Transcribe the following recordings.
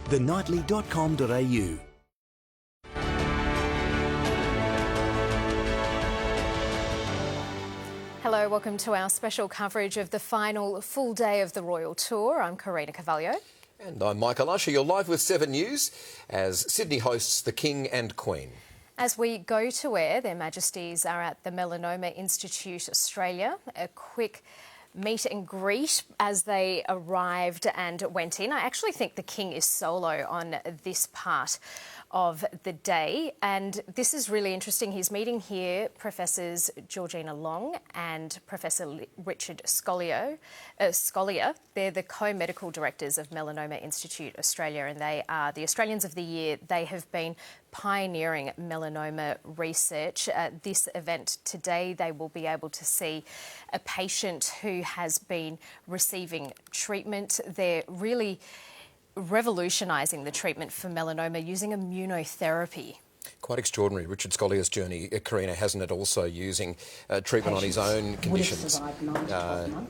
thenightly.com.au. Hello, welcome to our special coverage of the final full day of the Royal Tour. I'm Karina Carvalho. And I'm Michael Usher. You're live with 7 News as Sydney hosts the King and Queen. As we go to air, Their Majesties are at the Melanoma Institute Australia. A quick meet and greet as they arrived and went in. I actually think the King is solo on this part of the day, and this is really interesting. He's meeting here Professors Georgina Long and Professor Richard Scolio. They're the co-medical directors of Melanoma Institute Australia, and they are the Australians of the Year. They have been pioneering melanoma research. At this event today, they will be able to see a patient who has been receiving treatment. They're really revolutionising the treatment for melanoma using immunotherapy. Quite extraordinary. Richard Scolio's journey, Karina, hasn't it, also using treatment on his own conditions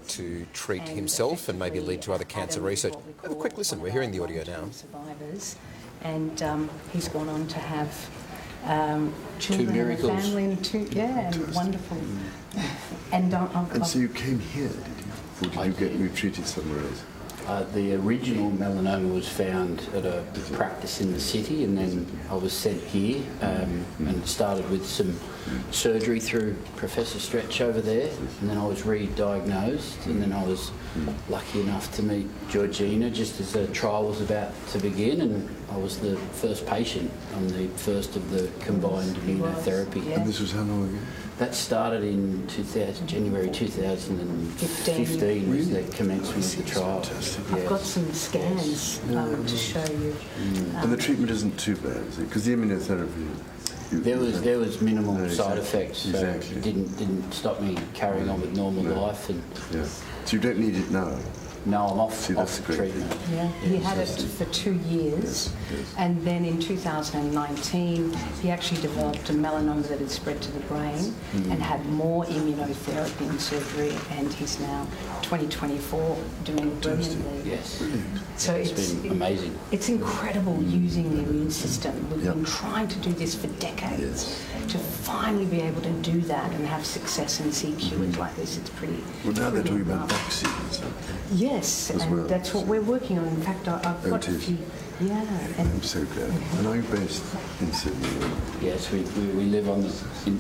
to treat himself and maybe lead to other cancer research. Have a quick listen. We're hearing the audio now. Survivors, and he's gone on to have children, two miracles, and a family, and wonderful. And so you came here, did you? Or did you get treated somewhere else? The original melanoma was found at a practice in the city, and then I was sent here and started with some surgery through Professor Stretch over there, and then I was re-diagnosed, and then I was lucky enough to meet Georgina just as the trial was about to begin, and I was the first patient on the first of the combined immunotherapy. Yeah. And this was how long ago? That started in January 2015 was the commencement of the trial. I've got some scans to show you. And the treatment isn't too bad, is it? Because the immunotherapy... There was minimal side effects, so exactly. it didn't stop me carrying on with normal life. And so you don't need it now? No, I'm off treatment. Yeah, he had it for 2 years, and then in 2019 he actually developed a melanoma that had spread to the brain and had more immunotherapy and surgery, and he's now 2024 doing brilliantly. Yes. So it's been amazing. It's incredible using the immune system. We've been trying to do this for decades. To finally be able to do that and have success and see cures like this, it's pretty... Well, now they're talking about vaccines. Yes, and that's what we're working on. In fact, I've got a few... Yeah. I'm so glad. And are you based in Sydney? Yes, we live on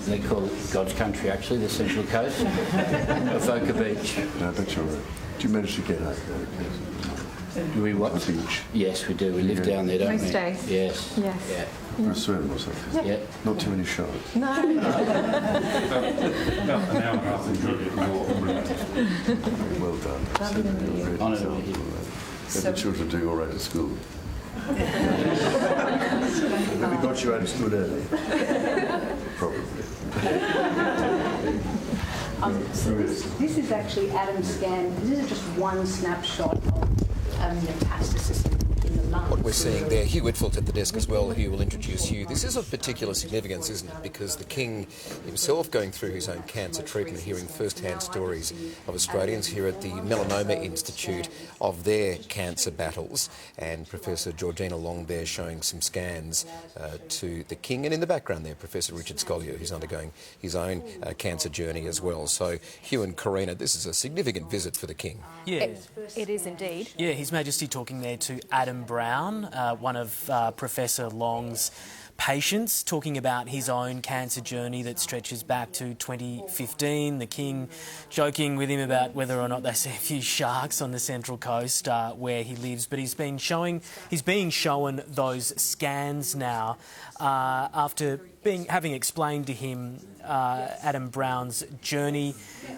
they call it God's country, actually, the Central Coast, Avoca Beach. No, I bet you're right. Do you manage to get out there? Do we what? The beach? Yes, we do. We live down there, don't we? Most days. Yes. Yes. Yeah. For a swim or something? Yeah. Not too many sharks? No. Well done. Honoured to be here. The children are doing all right at school. Have we got you out of school early? Probably. This is actually Adam's scan. This is just one snapshot of metastasis in the lung. What we're seeing there, Hugh Whitfield's at the desk as well. Hugh will introduce you. This is of particular significance, isn't it? Because the King himself going through his own cancer treatment, hearing first-hand stories of Australians here at the Melanoma Institute of their cancer battles, and Professor Georgina Long there showing some scans to the King. And in the background there, Professor Richard Scolio, who's undergoing his own cancer journey as well. So, Hugh and Karina, this is a significant visit for the King. Yeah, it is indeed. Yeah, His Majesty talking there to Adam Brown, one of Professor Long's patients, talking about his own cancer journey that stretches back to 2015. The King joking with him about whether or not they see a few sharks on the Central Coast where he lives, but he's being shown those scans now after having explained to him Adam Brown's journey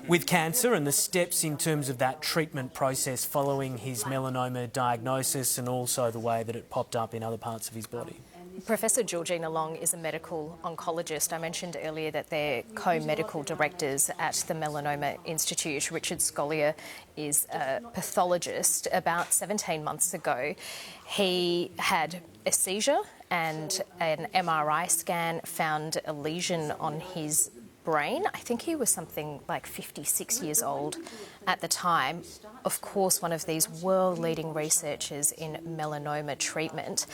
with cancer and the steps in terms of that treatment process following his melanoma diagnosis, and also the way that it popped up in other parts of his body. Professor Georgina Long is a medical oncologist. I mentioned earlier that they're co-medical directors at the Melanoma Institute. Richard Scolio is a pathologist. About 17 months ago, he had a seizure, and an MRI scan found a lesion on his brain. I think he was something like 56 years old at the time. Of course, one of these world-leading researchers in melanoma treatment,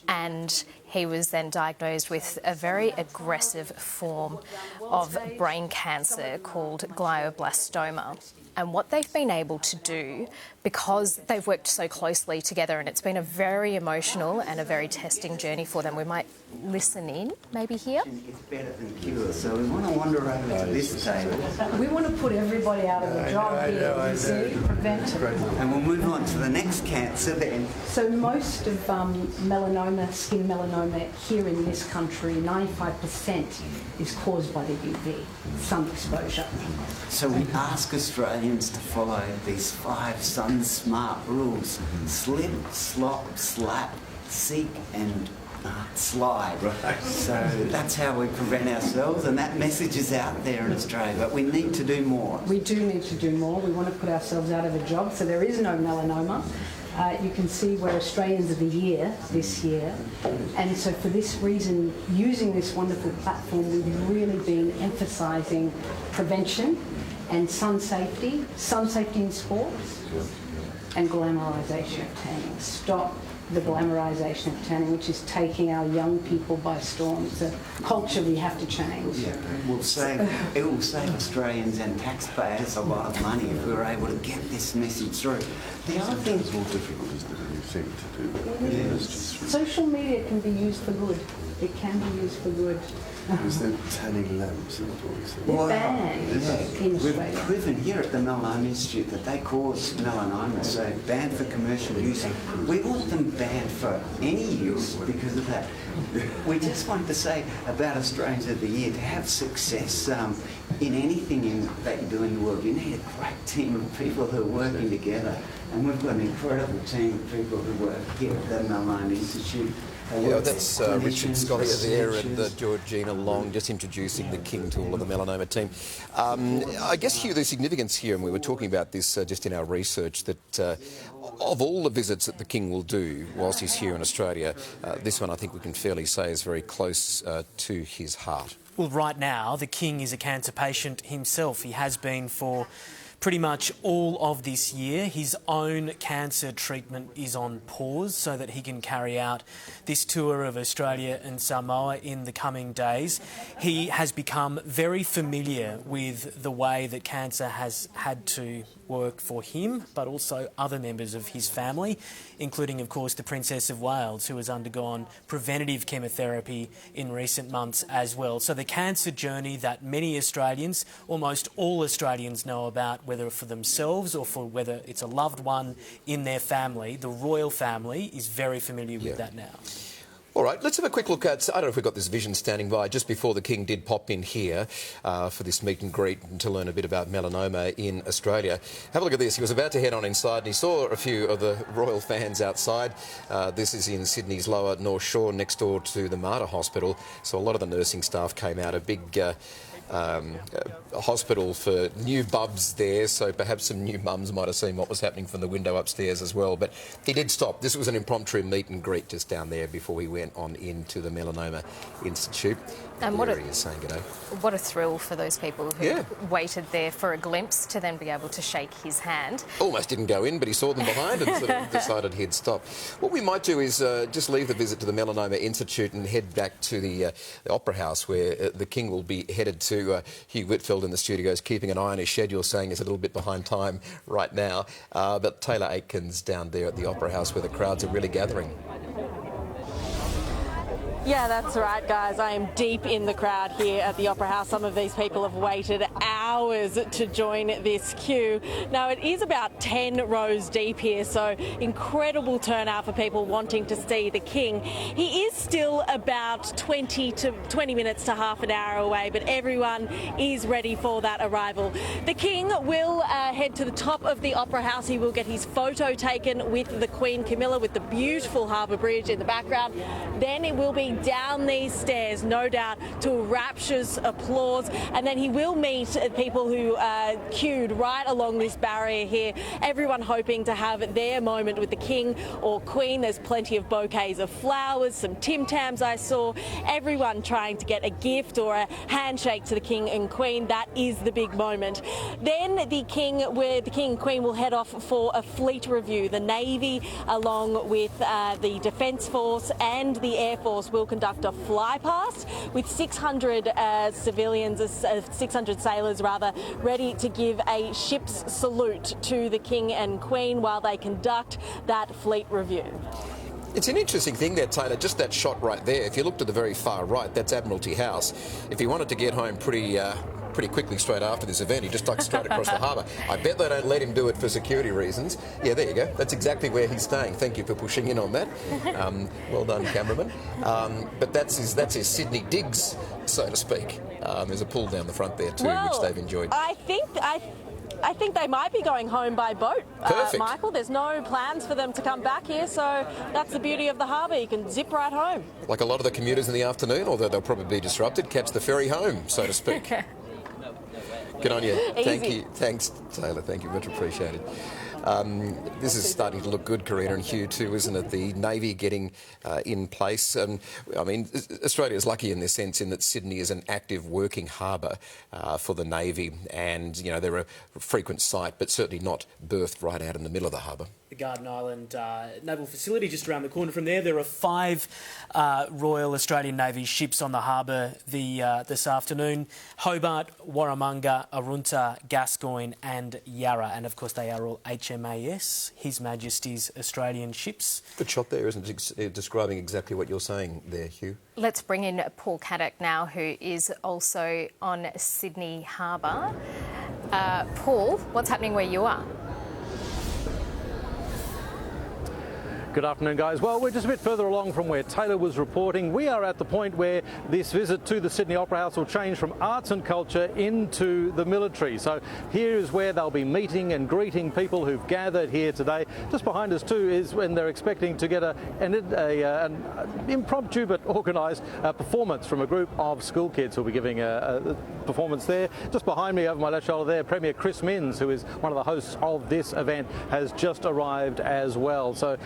and he was then diagnosed with a very aggressive form of brain cancer called glioblastoma. And what they've been able to do, because they've worked so closely together, and it's been a very emotional and a very testing journey for them. We might listen in, maybe here. It's better than cure, so we want to wander over to this table. We want to put everybody out of a job here, you see, prevent it. And we'll move on to the next cancer then. So most of melanoma, skin melanoma here in this country, 95% is caused by the UV, sun exposure. So we ask Australians to follow these 5 sun smart rules: slip, slop, slap, seek and slide. Right. So that's how we prevent ourselves, and that message is out there in Australia, but we need to do more. We do need to do more. We want to put ourselves out of a job, so there is no melanoma. You can see we're Australians of the Year this year, and so for this reason, using this wonderful platform, we've really been emphasising prevention and sun safety in sports, and glamorisation of tanning. Stop the glamorisation of tanning, which is taking our young people by storm. It's a culture we have to change. Yeah, it will save Australians and taxpayers a lot of money if we were able to get this message through. The other thing It's more difficult, isn't it, than you think to do? It is. Social media can be used for good. It can be used for good. Is there tanning lamps and They're banned in Australia. We've proven here at the Melanoma Institute that they cause melanoma, so banned for commercial use. We want them banned for any use because of that. We just want to say about Australians of the Year, to have success in anything that you do in the world, you need a great team of people who are working together. And we've got an incredible team of people who work here at the Melanoma Institute. Yeah, that's Richard Scotia there and Georgina Long just introducing the King to all of the melanoma team. I guess, Hugh, the significance here, and we were talking about this just in our research, that of all the visits that the King will do whilst he's here in Australia, this one I think we can fairly say is very close to his heart. Well, right now, the King is a cancer patient himself. He has been for pretty much all of this year. His own cancer treatment is on pause so that he can carry out this tour of Australia and Samoa in the coming days. He has become very familiar with the way that cancer has had to work for him, but also other members of his family, including, of course, the Princess of Wales, who has undergone preventative chemotherapy in recent months as well. So the cancer journey that many Australians, almost all Australians, know about, whether for themselves or for whether it's a loved one in their family, the royal family is very familiar with that now. All right, let's have a quick look at, I don't know if we've got this vision standing by, just before the King did pop in here for this meet and greet and to learn a bit about melanoma in Australia. Have a look at this. He was about to head on inside and he saw a few of the royal fans outside. This is in Sydney's lower North Shore, next door to the Mater Hospital. So a lot of the nursing staff came out, a big a hospital for new bubs there, so perhaps some new mums might have seen what was happening from the window upstairs as well. But he did stop. This was an impromptu meet and greet just down there before he went on into the Melanoma Institute. And there he is saying good day. What a thrill for those people who waited there for a glimpse to then be able to shake his hand. Almost didn't go in, but he saw them behind and sort of decided he'd stop. What we might do is just leave the visit to the Melanoma Institute and head back to the Opera House, where the King will be headed to. Hugh Whitfield in the studios, keeping an eye on his schedule, saying he's a little bit behind time right now. But Taylor Aitkins down there at the Opera House, where the crowds are really gathering. Yeah, that's right, guys. I am deep in the crowd here at the Opera House. Some of these people have waited hours to join this queue. Now, it is about 10 rows deep here, so incredible turnout for people wanting to see the King. He is still about 20 minutes to half an hour away, but everyone is ready for that arrival. The King will head to the top of the Opera House. He will get his photo taken with the Queen Camilla, with the beautiful Harbour Bridge in the background. Then it will be down these stairs, no doubt, to rapturous applause, and then he will meet people people who are queued right along this barrier here, everyone hoping to have their moment with the King or Queen. There's plenty of bouquets of flowers, some Tim Tams I saw, everyone trying to get a gift or a handshake to the King and Queen. That is the big moment. Then the King and Queen will head off for a fleet review. The Navy, along with the Defence Force and the Air Force, will conduct a fly past with 600 civilians, 600 sailors rather, ready to give a ship's salute to the King and Queen while they conduct that fleet review. It's an interesting thing there, Taylor, just that shot right there. If you look to the very far right, that's Admiralty House. If he wanted to get home pretty quickly straight after this event, he just ducked straight across the harbour. I bet they don't let him do it for security reasons. Yeah, there you go. That's exactly where he's staying. Thank you for pushing in on that. Well done, cameraman. But that's his Sydney digs, so to speak. There's a pool down the front there too, which they've enjoyed. I think they might be going home by boat, Michael. There's no plans for them to come back here, so that's the beauty of the harbour. You can zip right home. Like a lot of the commuters in the afternoon, although they'll probably be disrupted, catch the ferry home, so to speak. Good on you. Easy. Thank you. Thanks, Taylor. Thank you. Much appreciated. This is starting to look good, Karina and Hugh, too, isn't it? The Navy getting in place. I mean, Australia's lucky in this sense in that Sydney is an active working harbour for the Navy, and, you know, they're a frequent sight, but certainly not berthed right out in the middle of the harbour. The Garden Island Naval Facility just around the corner from there. There are 5 Royal Australian Navy ships on the harbour this afternoon. Hobart, Warramunga, Arunta, Gascoyne and Yarra. And, of course, they are all HMAS, His Majesty's Australian ships. Good shot there, isn't it? Describing exactly what you're saying there, Hugh. Let's bring in Paul Caddick now, who is also on Sydney Harbour. Paul, what's happening where you are? Good afternoon, guys. Well, we're just a bit further along from where Taylor was reporting. We are at the point where this visit to the Sydney Opera House will change from arts and culture into the military. So here is where they'll be meeting and greeting people who've gathered here today. Just behind us, too, is when they're expecting to get an impromptu but organised performance from a group of school kids who'll be giving a performance there. Just behind me, over my left shoulder there, Premier Chris Minns, who is one of the hosts of this event, has just arrived as well. So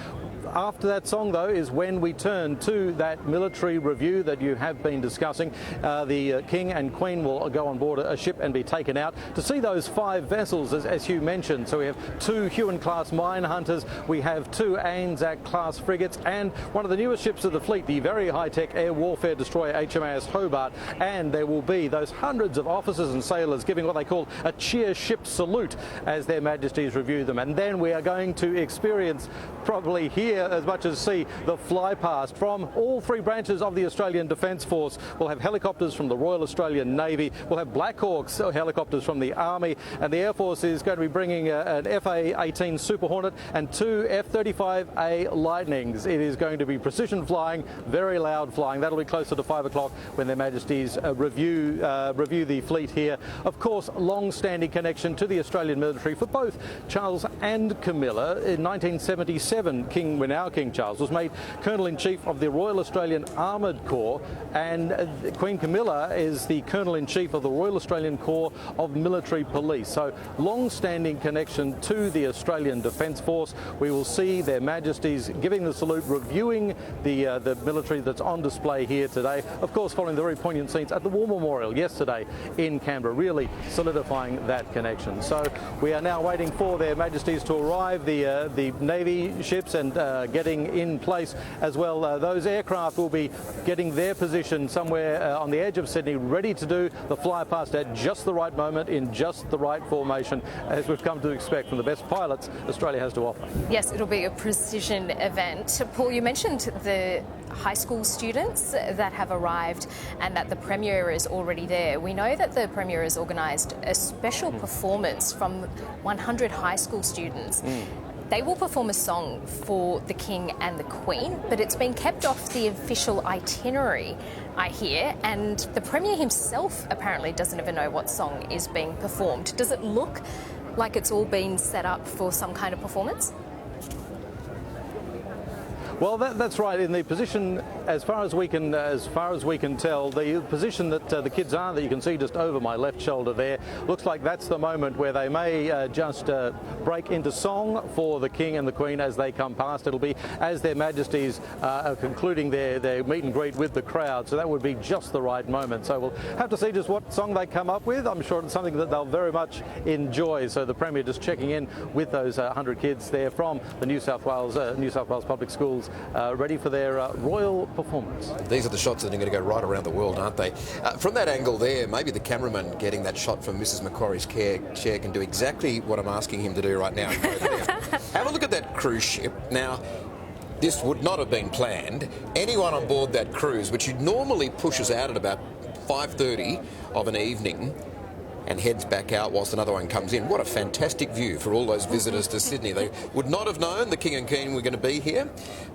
after that song, though, is when we turn to that military review that you have been discussing. The King and Queen will go on board a ship and be taken out to see those 5 vessels, as Hugh mentioned. So we have 2 Huon-class mine hunters, we have 2 Anzac-class frigates, and one of the newest ships of the fleet, the very high-tech air warfare destroyer HMAS Hobart. And there will be those hundreds of officers and sailors giving what they call a cheer ship salute as their Majesties review them. And then we are going to experience, probably here as much as see, the fly past from all 3 branches of the Australian Defence Force. We'll have helicopters from the Royal Australian Navy, we'll have Black Hawks helicopters from the Army, and the Air Force is going to be bringing an FA-18 Super Hornet and 2 F-35A Lightnings. It is going to be precision flying, very loud flying. That'll be closer to 5 o'clock when their Majesties review the fleet here. Of course, long-standing connection to the Australian military for both Charles and Camilla. In 1977, King Charles was made Colonel-in-Chief of the Royal Australian Armoured Corps, and Queen Camilla is the Colonel-in-Chief of the Royal Australian Corps of Military Police. So long-standing connection to the Australian Defence Force. We will see their Majesties giving the salute, reviewing the military that's on display here today. Of course, following the very poignant scenes at the War Memorial yesterday in Canberra, really solidifying that connection. So we are now waiting for their Majesties to arrive, the Navy ships, and getting in place as well. Those aircraft will be getting their position somewhere on the edge of Sydney, ready to do the fly past at just the right moment, in just the right formation, as we've come to expect from the best pilots Australia has to offer. Yes, it'll be a precision event. Paul, you mentioned the high school students that have arrived and that the Premier is already there. We know that the Premier has organised a special performance from 100 high school students. They will perform a song for the King and the Queen, but it's been kept off the official itinerary, I hear, and the Premier himself apparently doesn't even know what song is being performed. Does it look like it's all been set up for some kind of performance? Well, that's right. In the position, as far as we can tell, the position that the kids are, that you can see just over my left shoulder there, looks like that's the moment where they may just break into song for the King and the Queen as they come past. It'll be as their Majesties are concluding their meet and greet with the crowd, so that would be just the right moment. So we'll have to see just what song they come up with. I'm sure it's something that they'll very much enjoy. So the Premier just checking in with those 100 kids there from the New South Wales Public Schools, ready for their royal performance. These are the shots that are going to go right around the world, aren't they? From that angle there, maybe the cameraman getting that shot from Mrs Macquarie's chair can do exactly what I'm asking him to do right now. Have a look at that cruise ship. Now, this would not have been planned. Anyone on board that cruise, which normally pushes out at about 5:30 of an evening and heads back out whilst another one comes in. What a fantastic view for all those visitors to Sydney. They would not have known the King and Queen were going to be here,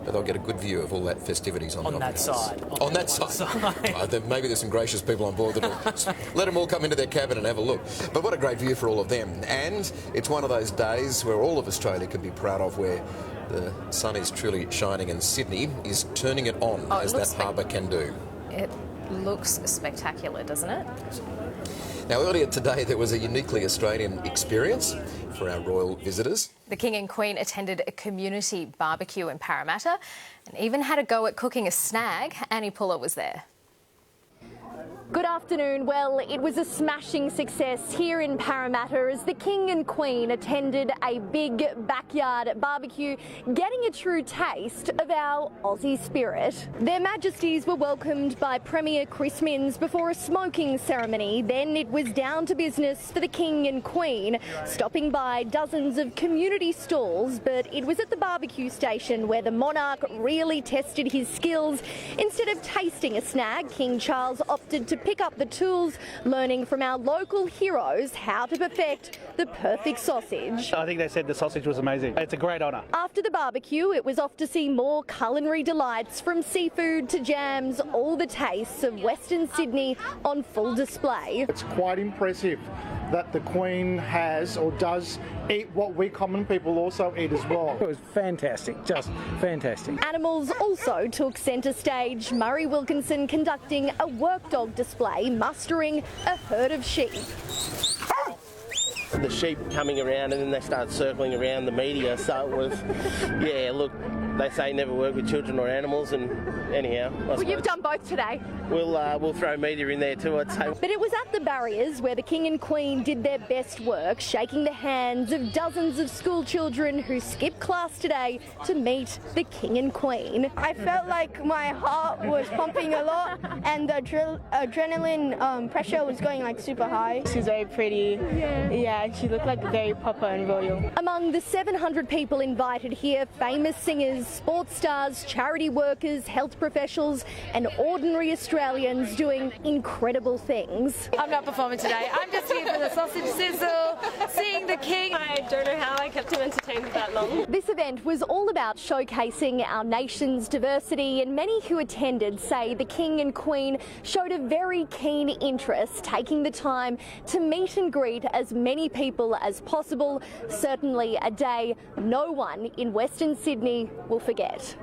but they'll get a good view of all that festivities on that side. On that side. Maybe there's some gracious people on board that'll let them all come into their cabin and have a look. But what a great view for all of them. And it's one of those days where all of Australia can be proud of, where the sun is truly shining and Sydney is turning it on, as that harbour can do. It looks spectacular, doesn't it? Now, earlier today, there was a uniquely Australian experience for our royal visitors. The King and Queen attended a community barbecue in Parramatta and even had a go at cooking a snag. Annie Puller was there. Good afternoon. Well, it was a smashing success here in Parramatta as the King and Queen attended a big backyard barbecue, getting a true taste of our Aussie spirit. Their Majesties were welcomed by Premier Chris Minns before a smoking ceremony. Then it was down to business for the King and Queen, stopping by dozens of community stalls, but it was at the barbecue station where the monarch really tested his skills. Instead of tasting a snag, King Charles opted to pick up the tools, learning from our local heroes how to perfect the perfect sausage. I think they said the sausage was amazing. It's a great honour. After the barbecue, it was off to see more culinary delights, from seafood to jams, all the tastes of Western Sydney on full display. It's quite impressive that the Queen has or does eat what we common people also eat as well. It was fantastic, just fantastic. Animals also took centre stage. Murray Wilkinson conducting a work dog display, mustering a herd of sheep. The sheep coming around and then they started circling around the media, so it was, yeah, look, they say never work with children or animals, and anyhow. Well, you've done both today. We'll throw media in there too, I'd say. But it was at the barriers where the King and Queen did their best work, shaking the hands of dozens of school children who skipped class today to meet the King and Queen. I felt like my heart was pumping a lot and the adrenaline pressure was going like super high. She's very pretty. Yeah, she looked like very proper and royal. Among the 700 people invited here, famous singers, sports stars, charity workers, health professionals and ordinary Australians doing incredible things. I'm not performing today. I'm just here for the sausage sizzle, seeing the King. I don't know how I kept him entertained for that long. This event was all about showcasing our nation's diversity, and many who attended say the King and Queen showed a very keen interest, taking the time to meet and greet as many people as possible. Certainly a day no one in Western Sydney will forget.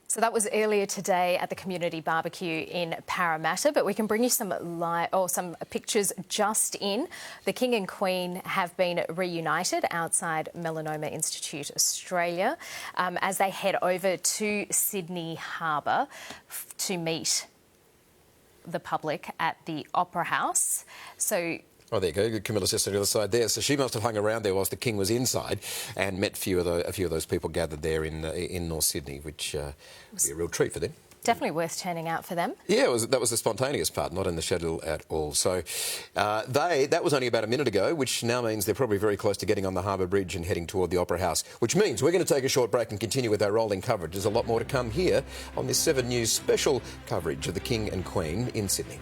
So that was earlier today at the community barbecue in Parramatta, but we can bring you some pictures just in. The King and Queen have been reunited outside Melanoma Institute Australia as they head over to Sydney Harbour to meet the public at the Opera House. So. Oh, there you go. Camilla's just on the other side there. So she must have hung around there whilst the King was inside and met a few of those people gathered there in North Sydney, which would be a real treat for them. Definitely worth turning out for them. Yeah, that was the spontaneous part, not in the schedule at all. So that was only about a minute ago, which now means they're probably very close to getting on the Harbour Bridge and heading toward the Opera House, which means we're going to take a short break and continue with our rolling coverage. There's a lot more to come here on this 7 News special coverage of the King and Queen in Sydney.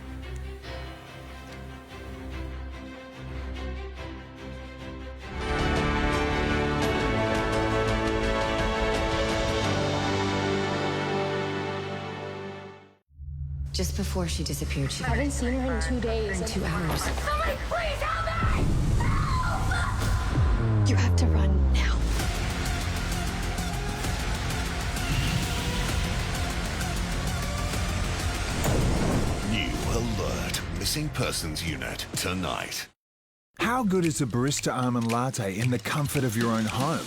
Just before she disappeared, I haven't seen her in 2 days. In 2 hours. Somebody please help me! Help! You have to run now. Missing Persons Unit tonight. How good is a barista almond latte in the comfort of your own home?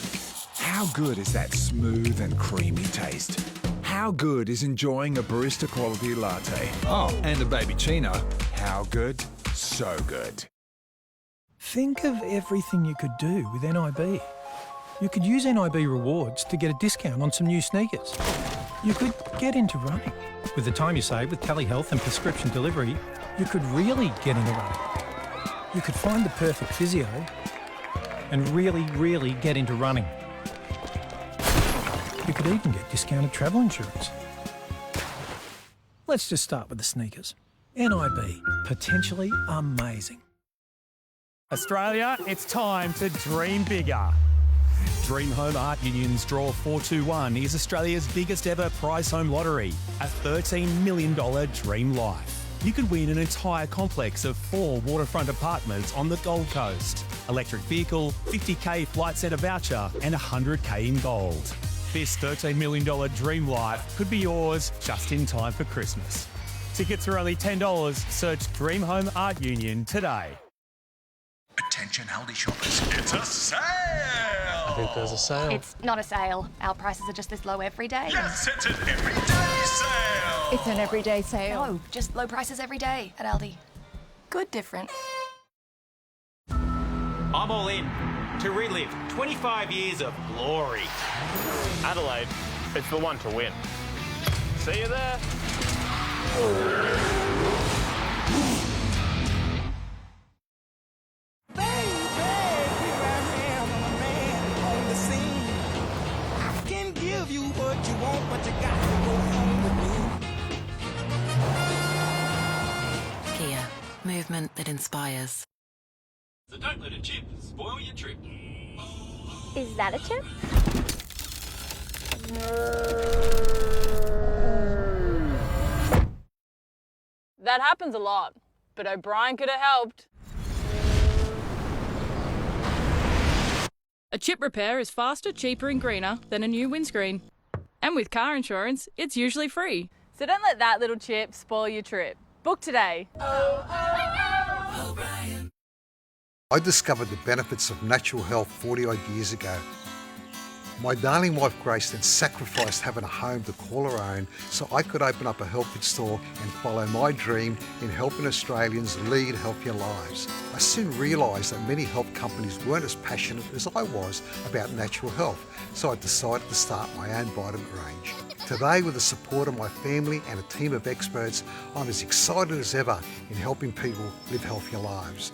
How good is that smooth and creamy taste? How good is enjoying a barista quality latte? Oh, and a baby chino. How good? So good. Think of everything you could do with NIB. You could use NIB rewards to get a discount on some new sneakers. You could get into running. With the time you save with telehealth and prescription delivery, you could really get into running. You could find the perfect physio and really get into running. You could even get discounted travel insurance. Let's just start with the sneakers. NIB, potentially amazing. Australia, it's time to dream bigger. Dream Home Art Union's Draw 421 is Australia's biggest ever prize home lottery, a $13 million dream life. You could win an entire complex of 4 waterfront apartments on the Gold Coast, electric vehicle, $50K flight centre voucher and $100K in gold. This $13 million dream life could be yours just in time for Christmas. Tickets are only $10. Search Dream Home Art Union today. Attention Aldi shoppers, it's a sale! I think there's a sale. It's not a sale. Our prices are just this low every day. Yes, it's an everyday sale! It's an everyday sale. No, just low prices every day at Aldi. Good different. I'm all in to relive 25 years of glory. Adelaide, it's the one to win. See you there. Kia, movement that inspires. So don't let a chip spoil your trip. Is that a chip? That happens a lot, but O'Brien could have helped. A chip repair is faster, cheaper and greener than a new windscreen. And with car insurance, it's usually free. So don't let that little chip spoil your trip. Book today. I discovered the benefits of natural health 40-odd years ago. My darling wife Grace then sacrificed having a home to call her own so I could open up a health food store and follow my dream in helping Australians lead healthier lives. I soon realised that many health companies weren't as passionate as I was about natural health, so I decided to start my own vitamin range. Today, with the support of my family and a team of experts, I'm as excited as ever in helping people live healthier lives.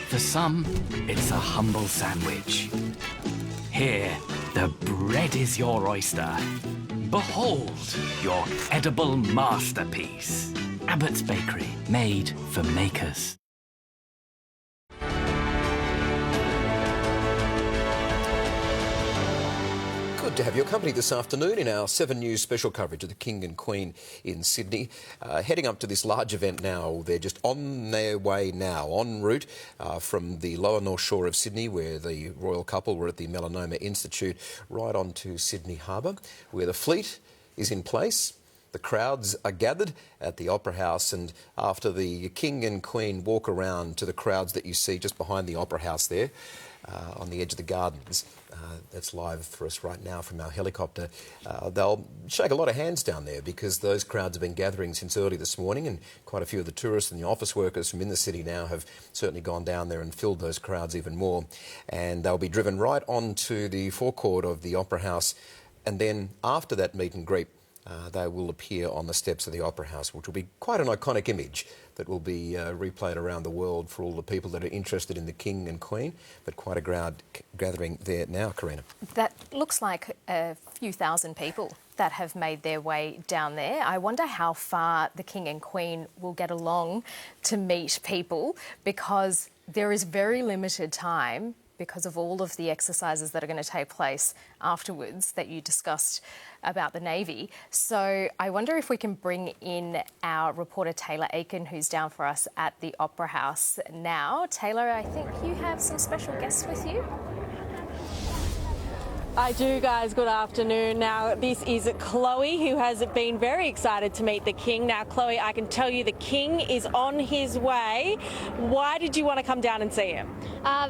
For some, it's a humble sandwich. Here, the bread is your oyster. Behold your edible masterpiece. Abbott's Bakery, made for makers. Good to have your company this afternoon in our 7 News special coverage of the King and Queen in Sydney. Heading up to this large event now. They're just on their way now, en route from the lower North Shore of Sydney, where the royal couple were at the Melanoma Institute, right on to Sydney Harbour, where the fleet is in place. The crowds are gathered at the Opera House, and after the King and Queen walk around to the crowds that you see just behind the Opera House there, on the edge of the gardens, that's live for us right now from our helicopter. They'll shake a lot of hands down there because those crowds have been gathering since early this morning, and quite a few of the tourists and the office workers from in the city now have certainly gone down there and filled those crowds even more. And they'll be driven right onto the forecourt of the Opera House, and then after that meet and greet, they will appear on the steps of the Opera House, which will be quite an iconic image that will be replayed around the world for all the people that are interested in the King and Queen. But quite a crowd gathering there now, Karina. That looks like a few thousand people that have made their way down there. I wonder how far the King and Queen will get along to meet people, because there is very limited time because of all of the exercises that are going to take place afterwards that you discussed about the Navy. So I wonder if we can bring in our reporter Taylor Aiken, who's down for us at the Opera House now. Taylor, I think you have some special guests with you. I do, guys. Good afternoon. Now, this is Chloe, who has been very excited to meet the King. Now, Chloe, I can tell you the King is on his way. Why did you want to come down and see him?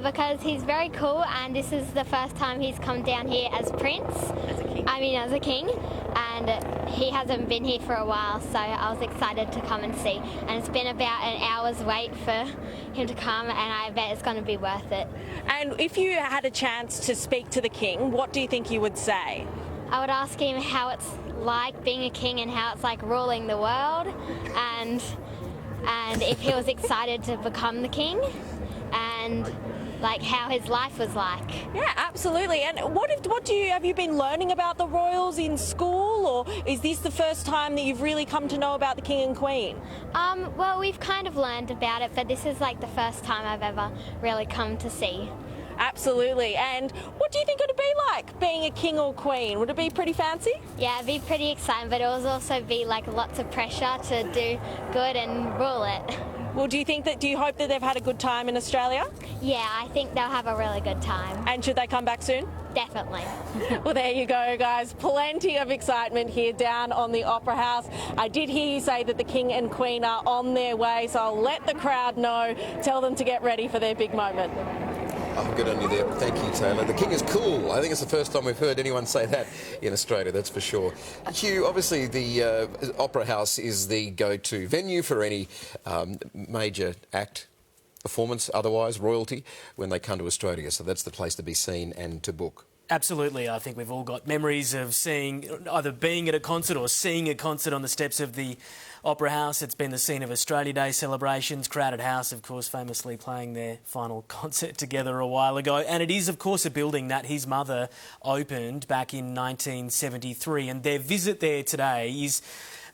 Because he's very cool, and this is the first time he's come down here as Prince. As a king. As a king, and he hasn't been here for a while, so I was excited to come and see. And it's been about an hour's wait for him to come, and I bet it's going to be worth it. And if you had a chance to speak to the King, what do you think you would say? I would ask him how it's like being a king and how it's like ruling the world, and if he was excited to become the king, and like how his life was like. Yeah, absolutely. And have you been learning about the royals in school, or is this the first time that you've really come to know about the King and Queen? Well, we've kind of learned about it, but this is like the first time I've ever really come to see. Absolutely. And what do you think it would be like being a king or queen? Would it be pretty fancy? Yeah, it'd be pretty exciting, but it would also be like lots of pressure to do good and rule it. Well, do you hope that they've had a good time in Australia? Yeah, I think they'll have a really good time. And should they come back soon? Definitely. Well, there you go, guys. Plenty of excitement here down on the Opera House. I did hear you say that the King and Queen are on their way, so I'll let the crowd know, tell them to get ready for their big moment. Oh, good on you there. Thank you, Taylor. The King is cool. I think it's the first time we've heard anyone say that in Australia, that's for sure. Hugh, obviously the Opera House is the go-to venue for any major act, performance, otherwise, royalty, when they come to Australia. So that's the place to be seen and to book. Absolutely. I think we've all got memories of either being at a concert or seeing a concert on the steps of the Opera House. It's been the scene of Australia Day celebrations. Crowded House, of course, famously playing their final concert together a while ago. And it is, of course, a building that his mother opened back in 1973. And their visit there today is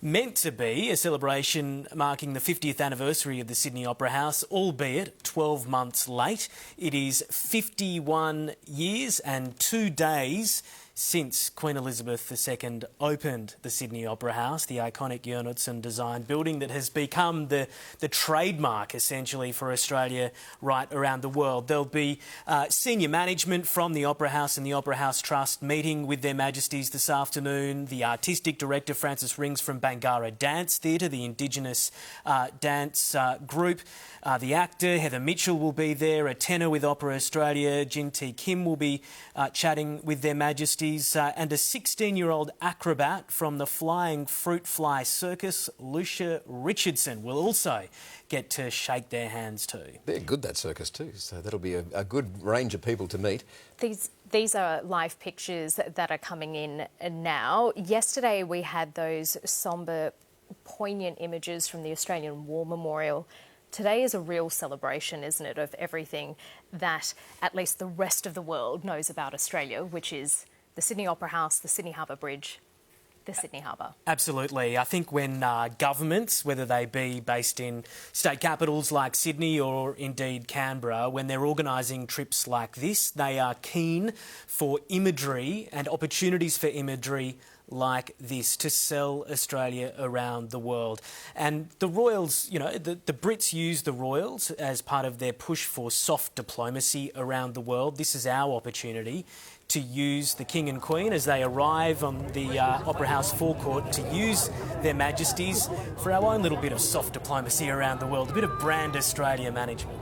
meant to be a celebration marking the 50th anniversary of the Sydney Opera House, albeit 12 months late. It is 51 years and 2 days since Queen Elizabeth II opened the Sydney Opera House, the iconic Jernitsen design building that has become the trademark, essentially, for Australia right around the world. There'll be senior management from the Opera House and the Opera House Trust meeting with their Majesties this afternoon. The artistic director, Francis Rings, from Bangarra Dance Theatre, the Indigenous dance group. The actor, Heather Mitchell, will be there. A tenor with Opera Australia, Jin T. Kim, will be chatting with their Majesties. And a 16-year-old acrobat from the Flying Fruit Fly Circus, Lucia Richardson, will also get to shake their hands too. They're good, that circus too, so that'll be a good range of people to meet. These are live pictures that are coming in now. Yesterday we had those sombre, poignant images from the Australian War Memorial. Today is a real celebration, isn't it, of everything that at least the rest of the world knows about Australia, which is the Sydney Opera House, the Sydney Harbour Bridge, the Sydney Harbour. Absolutely. I think when governments, whether they be based in state capitals like Sydney or indeed Canberra, when they're organising trips like this, they are keen for imagery and opportunities for imagery like this to sell Australia around the world. And the royals, the Brits use the royals as part of their push for soft diplomacy around the world. This is our opportunity to use the King and Queen as they arrive on the Opera House forecourt, to use their Majesties for our own little bit of soft diplomacy around the world, a bit of brand Australia management.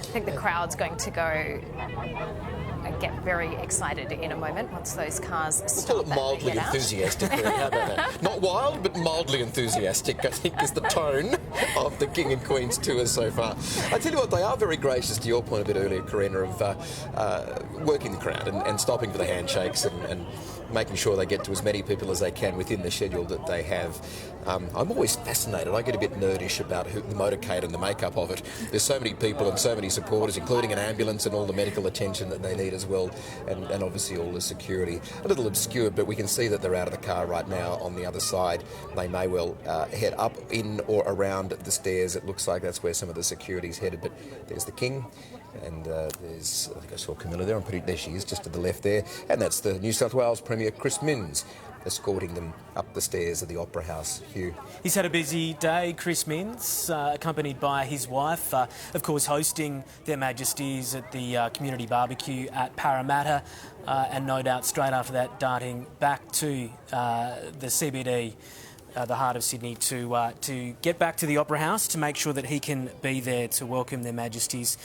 I think the crowd's going to go and get very excited in a moment once those cars start. We'll call it mildly enthusiastic. How about that? Not wild, but mildly enthusiastic, I think, is the tone of the King and Queen's tour so far. I tell you what, they are very gracious, to your point a bit earlier, Karina, of working the crowd and stopping for the handshakes and making sure they get to as many people as they can within the schedule that they have. I'm always fascinated. I get a bit nerdish about the motorcade and the makeup of it. There's so many people and so many supporters, including an ambulance and all the medical attention that they need as well, and obviously all the security. A little obscure, but we can see that they're out of the car right now on the other side. They may well head up, in or around the stairs. It looks like that's where some of the security's headed, but there's the King. And there's, I think I saw Camilla there, there she is, just to the left there. And that's the New South Wales Premier, Chris Minns, escorting them up the stairs of the Opera House. Hugh. He's had a busy day, Chris Minns, accompanied by his wife, of course hosting Their Majesties at the community barbecue at Parramatta, and no doubt straight after that darting back to the CBD, the heart of Sydney, to get back to the Opera House to make sure that he can be there to welcome Their Majesties.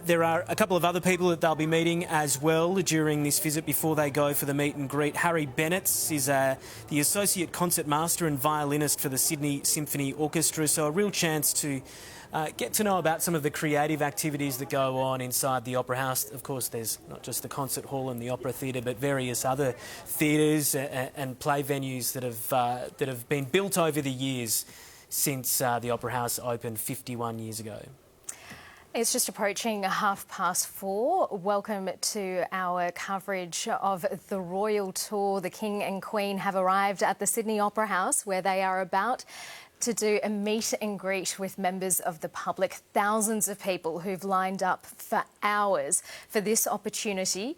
There are a couple of other people that they'll be meeting as well during this visit before they go for the meet and greet. Harry Bennett is the Associate Concert Master and violinist for the Sydney Symphony Orchestra, so a real chance to get to know about some of the creative activities that go on inside the Opera House. Of course, there's not just the concert hall and the opera theatre, but various other theatres and play venues that have been built over the years since the Opera House opened 51 years ago. It's just approaching 4:30. Welcome to our coverage of the Royal Tour. The King and Queen have arrived at the Sydney Opera House, where they are about to do a meet and greet with members of the public. Thousands of people who've lined up for hours for this opportunity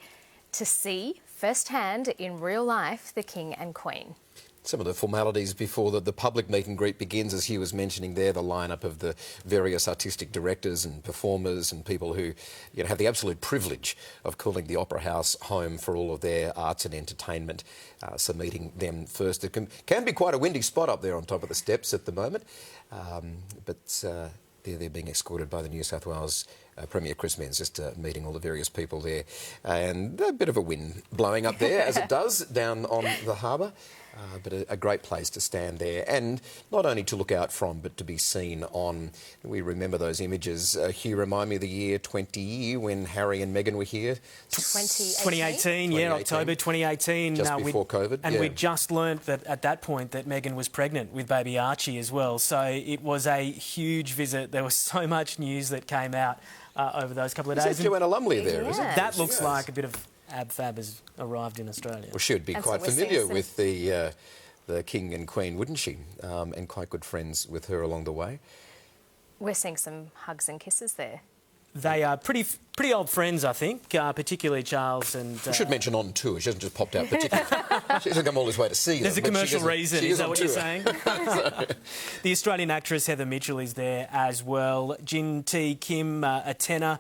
to see firsthand in real life the King and Queen. Some of the formalities before the public meet and greet begins, as Hugh was mentioning there, the lineup of the various artistic directors and performers and people who have the absolute privilege of calling the Opera House home for all of their arts and entertainment. So meeting them first. It can be quite a windy spot up there on top of the steps at the moment, but they're being escorted by the New South Wales Premier Chris Minns, just meeting all the various people there. And a bit of a wind blowing up there, as it does down on the harbour. But a great place to stand there, and not only to look out from, but to be seen on. We remember those images. Hugh, remind me of the year 20 when Harry and Meghan were here. 2018, yeah, October 2018. Just before COVID. And we just learnt that at that point that Meghan was pregnant with baby Archie as well. So it was a huge visit. There was so much news that came out over those couple of days. Is Joanna Lumley there, isn't it? That looks like a bit of ab-fab has arrived in Australia. Well, she would be quite familiar with the King and Queen, wouldn't she? And quite good friends with her along the way. We're seeing some hugs and kisses there. They are pretty old friends, I think, particularly Charles and... We should mention on tour. She hasn't just popped out particularly. She hasn't come all this way to see them. There's a commercial reason, is that what you're saying? The Australian actress Heather Mitchell is there as well. Jin T. Kim, a tenor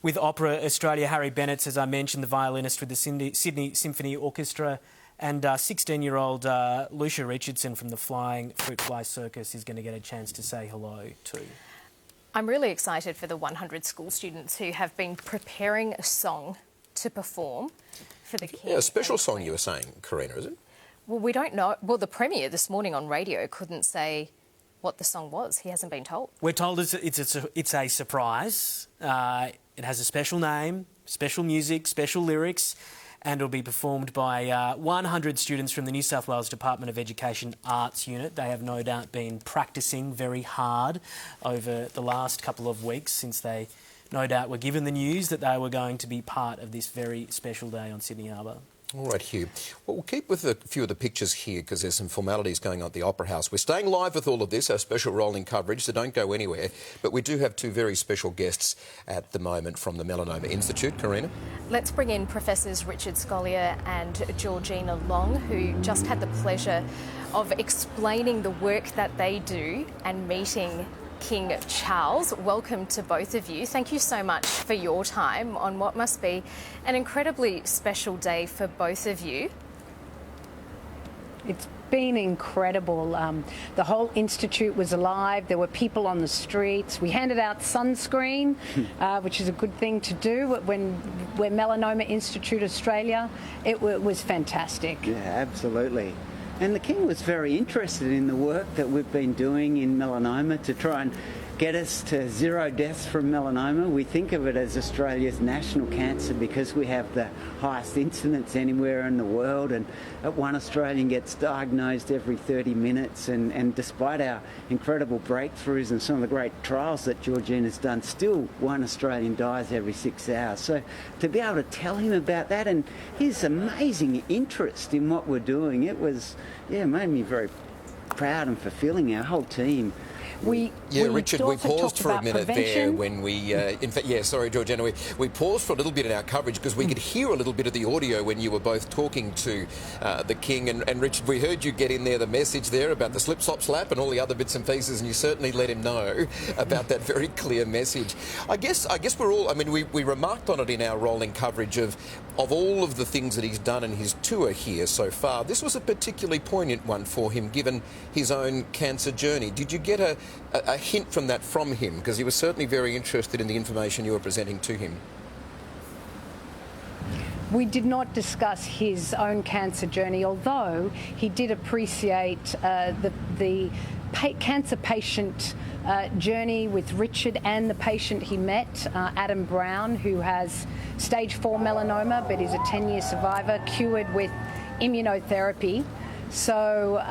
with Opera Australia. Harry Bennett, as I mentioned, the violinist with the Sydney Symphony Orchestra. And 16-year-old Lucia Richardson from the Flying Fruit Fly Circus is going to get a chance to say hello too. I'm really excited for the 100 school students who have been preparing a song to perform for the King. Yeah, a special song you were saying, Karina, is it? Well, we don't know. Well, the Premier this morning on radio couldn't say what the song was. He hasn't been told. We're told it's a surprise. It has a special name, special music, special lyrics, and it'll be performed by 100 students from the New South Wales Department of Education Arts Unit. They have no doubt been practising very hard over the last couple of weeks since they no doubt were given the news that they were going to be part of this very special day on Sydney Harbour. All right, Hugh. Well, we'll keep with a few of the pictures here because there's some formalities going on at the Opera House. We're staying live with all of this, our special rolling coverage, so don't go anywhere. But we do have two very special guests at the moment from the Melanoma Institute. Karina? Let's bring in Professors Richard Scollier and Georgina Long, who just had the pleasure of explaining the work that they do and meeting King Charles. Welcome to both of you. Thank you so much for your time on what must be an incredibly special day for both of you. It's been incredible. The whole institute was alive. There were people on the streets. We handed out sunscreen, which is a good thing to do when we're Melanoma Institute Australia. It was fantastic. Yeah, absolutely. And the King was very interested in the work that we've been doing in melanoma to try and get us to 0 deaths from melanoma. We think of it as Australia's national cancer because we have the highest incidence anywhere in the world, and one Australian gets diagnosed every 30 minutes. And despite our incredible breakthroughs and some of the great trials that Georgina's done, still one Australian dies every 6 hours. So to be able to tell him about that and his amazing interest in what we're doing, it was, made me very proud and fulfilling, our whole team. Richard, we paused for a minute there prevention. when we, in fact, sorry, Georgiana, we paused for a little bit in our coverage because we could hear a little bit of the audio when you were both talking to the King. And Richard, we heard you get in there the message there about the slip, slop, slap and all the other bits and pieces, and you certainly let him know about that very clear message. I guess we're all, I mean, we remarked on it in our rolling coverage of all of the things that he's done in his tour here so far. This was a particularly poignant one for him, given his own cancer journey. Did you get a hint from that from him? Because he was certainly very interested in the information you were presenting to him. We did not discuss his own cancer journey, although he did appreciate the cancer patient journey with Richard and the patient he met, Adam Brown, who has stage 4 melanoma but is a 10-year survivor, cured with immunotherapy. So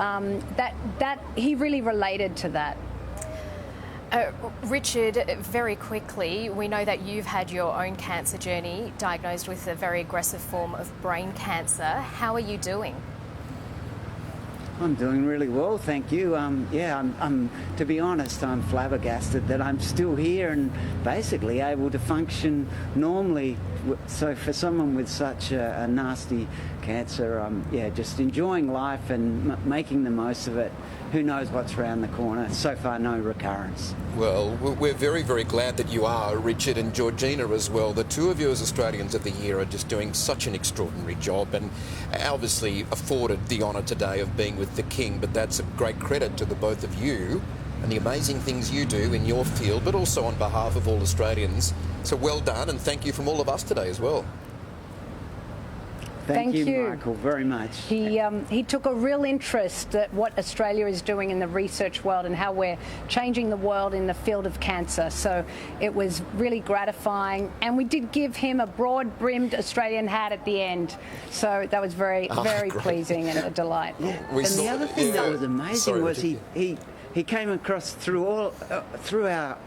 that he really related to that. Richard, very quickly, we know that you've had your own cancer journey, diagnosed with a very aggressive form of brain cancer. How are you doing? I'm doing really well, thank you. I'm to be honest, I'm flabbergasted that I'm still here and basically able to function normally. So for someone with such a nasty cancer, just enjoying life and making the most of it. Who knows what's around the corner? So far, no recurrence. Well, we're very, very glad that you are, Richard, and Georgina as well. The two of you as Australians of the Year are just doing such an extraordinary job and obviously afforded the honour today of being with the King, but that's a great credit to the both of you and the amazing things you do in your field, but also on behalf of all Australians. So well done, and thank you from all of us today as well. Thank you, Michael, very much. He took a real interest at what Australia is doing in the research world and how we're changing the world in the field of cancer. So it was really gratifying, and we did give him a broad-brimmed Australian hat at the end. So that was very pleasing and a delight. Yeah. And the other thing that was amazing was he came across through our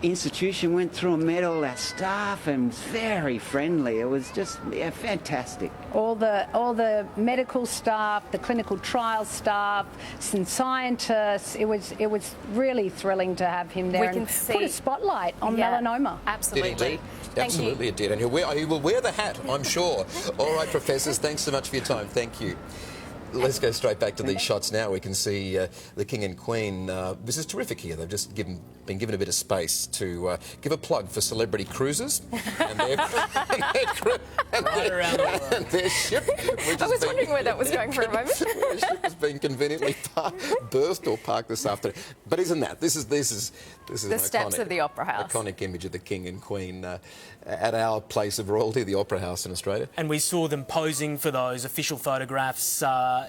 institution, went through and met all our staff and was very friendly. It was just fantastic. All the medical staff, the clinical trial staff, some scientists. It was really thrilling to have him there and put a spotlight on melanoma. Absolutely. Absolutely it did. And he will wear the hat, I'm sure. All right, professors, thanks so much for your time. Thank you. Let's go straight back to these shots now. We can see the King and Queen. This is terrific here. They've just been given a bit of space to give a plug for celebrity cruises and their ship. I was wondering where that was going for a moment. The ship has been conveniently berthed or parked this afternoon. But isn't that this is the steps of the Opera House? Iconic image of the King and Queen at our place of royalty, the Opera House in Australia. And we saw them posing for those official photographs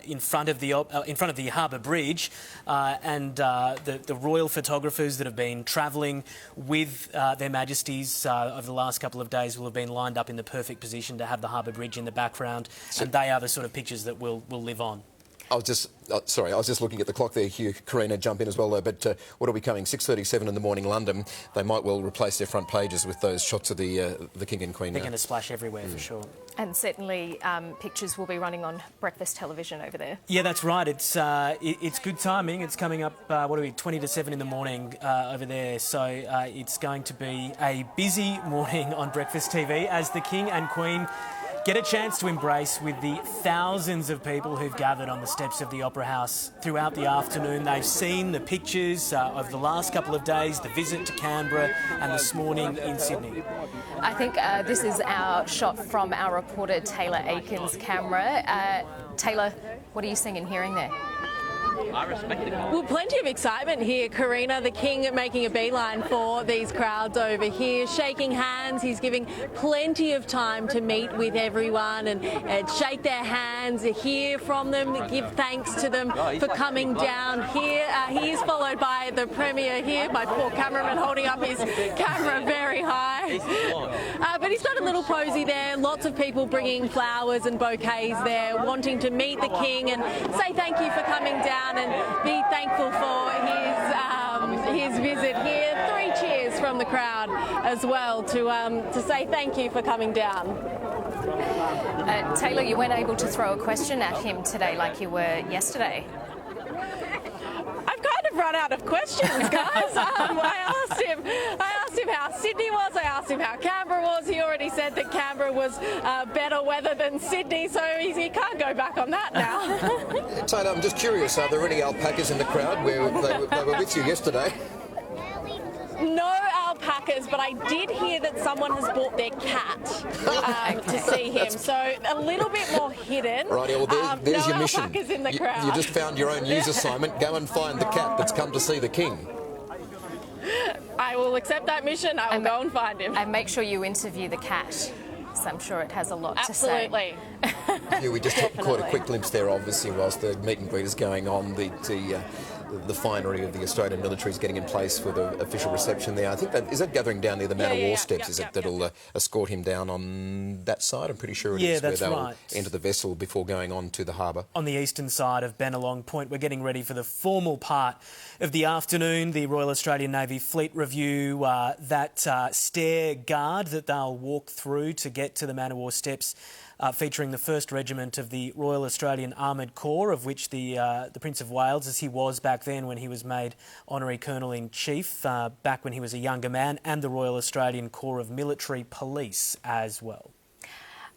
in front of the Harbour Bridge, and the royal photographers that have been travelling with their Majesties over the last couple of days will have been lined up in the perfect position to have the Harbour Bridge in the background, and they are the sort of pictures that will live on. I was just looking at the clock there, Hugh. Karina, jump in as well, though. But what are we coming? 6:37 in the morning, London. They might well replace their front pages with those shots of the King and Queen. They're going to splash everywhere for sure. And certainly pictures will be running on breakfast television over there. Yeah, that's right. It's good timing. It's coming up, 20 to 7 in the morning over there. So it's going to be a busy morning on breakfast TV as the King and Queen get a chance to embrace with the thousands of people who've gathered on the steps of the Opera House throughout the afternoon. They've seen the pictures of the last couple of days, the visit to Canberra and this morning in Sydney. I think this is our shot from our reporter Taylor Aiken's camera. Taylor, what are you seeing and hearing there? Well, plenty of excitement here, Karina. The King making a beeline for these crowds over here, shaking hands. He's giving plenty of time to meet with everyone and shake their hands, hear from them, give thanks to them for coming down here. He is followed by the Premier here, my poor cameraman holding up his camera very high. But he's got a little posy there, lots of people bringing flowers and bouquets there, wanting to meet the King and say thank you for coming down and be thankful for his visit here. 3 cheers from the crowd as well to say thank you for coming down. Taylor, you weren't able to throw a question at him today like you were yesterday. I've kind we've run out of questions, guys. I asked him how Sydney was. I asked him how Canberra was. He already said that Canberra was better weather than Sydney, so he can't go back on that now. Taylor, I'm just curious, are there any alpacas in the crowd where they were with you yesterday? No alpacas, but I did hear that someone has bought their cat to see him. So a little bit more hidden. Right, well, there's no your mission. Alpacas in the crowd. You just found your own news assignment. Go and find the cat that's come to see the king. I will accept that mission. I will go and find him. And make sure you interview the cat. So I'm sure it has a lot to say. Absolutely. Yeah, we just caught a quick glimpse there, obviously, whilst the meet and greet is going on. The finery of the Australian military is getting in place for the official reception there. I think is that gathering down near the Man of War steps? That'll escort him down on that side? I'm pretty sure it is. That's where they'll right. enter the vessel before going on to the harbour. On the eastern side of Bennelong Point, we're getting ready for the formal part of the afternoon, the Royal Australian Navy Fleet Review, that stair guard that they'll walk through to get to the Man of War steps. Featuring the 1st Regiment of the Royal Australian Armoured Corps, of which the Prince of Wales, as he was back then when he was made Honorary Colonel-in-Chief, back when he was a younger man, and the Royal Australian Corps of Military Police as well.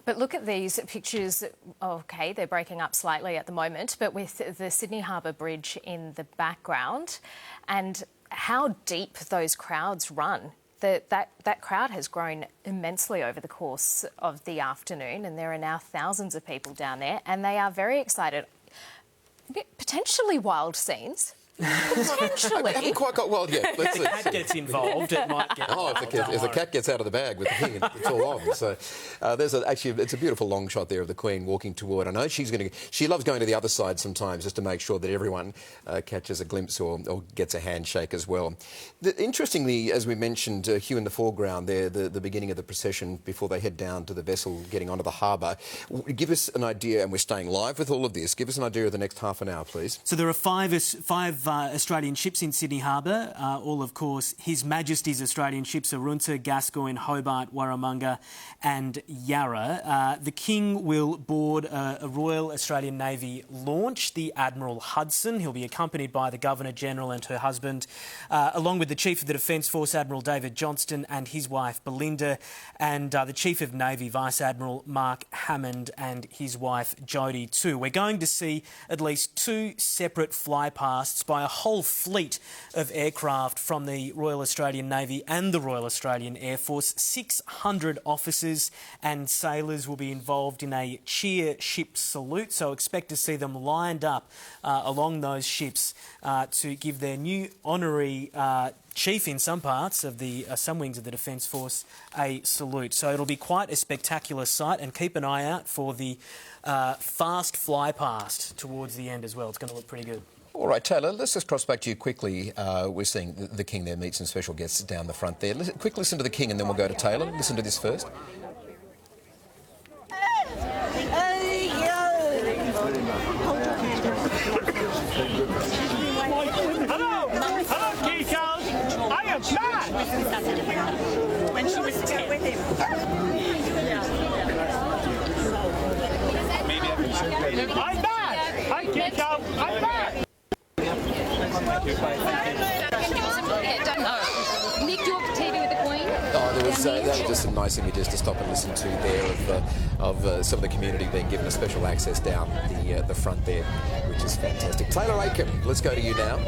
But look at these pictures. OK, they're breaking up slightly at the moment, but with the Sydney Harbour Bridge in the background and how deep those crowds run. That crowd has grown immensely over the course of the afternoon, and there are now thousands of people down there, and they are very excited. Potentially wild scenes. Potentially. I haven't quite got wild yet. If the cat gets involved, it might get wild. If the cat gets out of the bag with the king, it's all on. So it's a beautiful long shot there of the Queen walking toward. I know she loves going to the other side sometimes just to make sure that everyone catches a glimpse or gets a handshake as well. Interestingly, as we mentioned, Hugh in the foreground there, the beginning of the procession before they head down to the vessel getting onto the harbour. Give us an idea, and we're staying live with all of this, give us an idea of the next half an hour, please. So there are five Australian ships in Sydney Harbour, all, of course, His Majesty's Australian ships, Arunta, Gascoyne, Hobart, Warramunga and Yarra. The King will board a Royal Australian Navy launch, the Admiral Hudson. He'll be accompanied by the Governor-General and her husband, along with the Chief of the Defence Force, Admiral David Johnston, and his wife Belinda, and the Chief of Navy, Vice Admiral Mark Hammond, and his wife Jodie too. We're going to see at least 2 separate flypasts by a whole fleet of aircraft from the Royal Australian Navy and the Royal Australian Air Force. 600 officers and sailors will be involved in a cheer ship salute, so expect to see them lined up along those ships to give their new honorary chief in some parts of the some wings of the Defence Force a salute. So it'll be quite a spectacular sight, and keep an eye out for the fast fly past towards the end as well. It's going to look pretty good. All right, Taylor, let's just cross back to you quickly. We're seeing the King there meet some special guests down the front there. Quick listen to the King and then we'll go to Taylor. Listen to this first. Hello, King Charles. I am back. When she was to go with him. I'm back. Hi, King Charles. I'm back. Nick, do you want TV with the Queen? That was just some nice images to stop and listen to there of some of the community being given a special access down the front there, which is fantastic. Taylor Aiken, let's go to you now.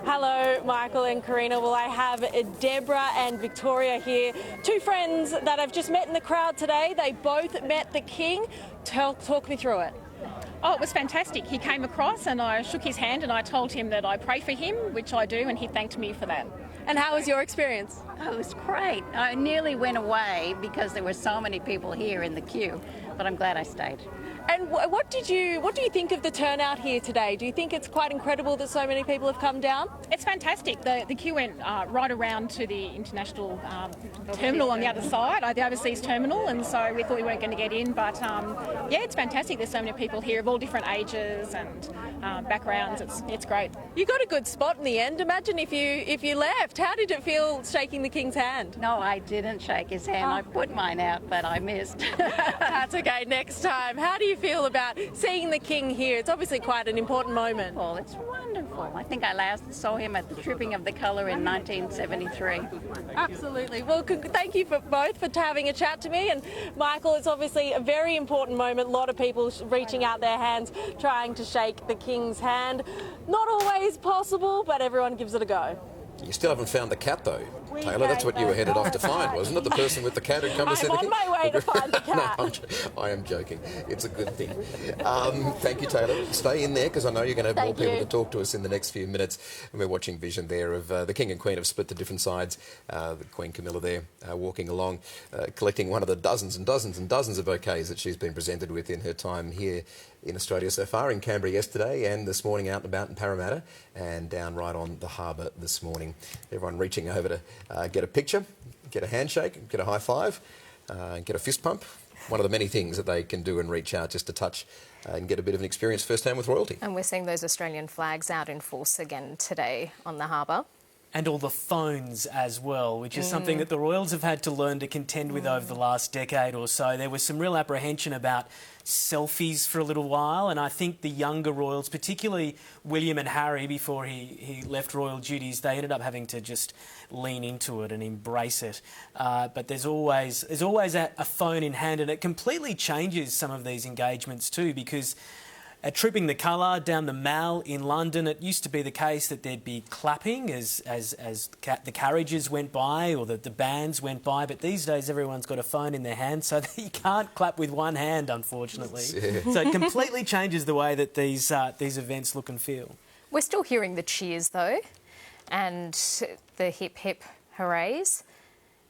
Hello, Michael and Karina. Well, I have Deborah and Victoria here, 2 friends that I've just met in the crowd today. They both met the King. Talk me through it. Oh, it was fantastic. He came across and I shook his hand and I told him that I pray for him, which I do, and he thanked me for that. And how was your experience? Oh, it was great. I nearly went away because there were so many people here in the queue, but I'm glad I stayed. And what do you think of the turnout here today? Do you think it's quite incredible that so many people have come down? It's fantastic. The queue went right around to the international terminal on the other side, the overseas terminal, and so we thought we weren't going to get in, but yeah, it's fantastic. There's so many people here of all different ages and backgrounds. It's great. You got a good spot in the end. Imagine if you left. How did it feel shaking the King's hand? No, I didn't shake his hand. I put mine out, but I missed. That's okay. Next time. How do you feel about seeing the King here? It's obviously quite an important moment. Oh, it's wonderful. I think I last saw him at the Tripping of the Colour in 1973. Absolutely. Well, thank you for both for having a chat to me. And Michael, it's obviously a very important moment. A lot of people reaching out their hands, trying to shake the King's hand. Not always possible, but everyone gives it a go. You still haven't found the cat, though, Taylor. That's what you were headed off to find, wasn't it? The person with the cat who comes to see the King? I'm on my way to find the cat. No, I am joking. It's a good thing. Thank you, Taylor. Stay in there, because I know you're going to have more people to talk to us in the next few minutes. And we're watching vision there of the King and Queen have split to different sides. The Queen Camilla there walking along, collecting one of the dozens and dozens and dozens of bouquets that she's been presented with in her time here in Australia so far, in Canberra yesterday and this morning out and about in Parramatta and down right on the harbour this morning. Everyone reaching over to get a picture, get a handshake, get a high five, get a fist pump. One of the many things that they can do and reach out just to touch and get a bit of an experience firsthand with royalty. And we're seeing those Australian flags out in force again today on the harbour. And all the phones as well, which is something that the Royals have had to learn to contend with over the last decade or so. There was some real apprehension about selfies for a little while, and I think the younger Royals, particularly William and Harry, before he left royal duties, they ended up having to just lean into it and embrace it. But there's always a phone in hand, and it completely changes some of these engagements too, because at Tripping the Colour down the Mall in London, it used to be the case that there'd be clapping as the carriages went by or the bands went by, but these days everyone's got a phone in their hand, so that you can't clap with one hand, unfortunately. Yeah. So it completely changes the way that these events look and feel. We're still hearing the cheers, though, and the hip hip hoorays,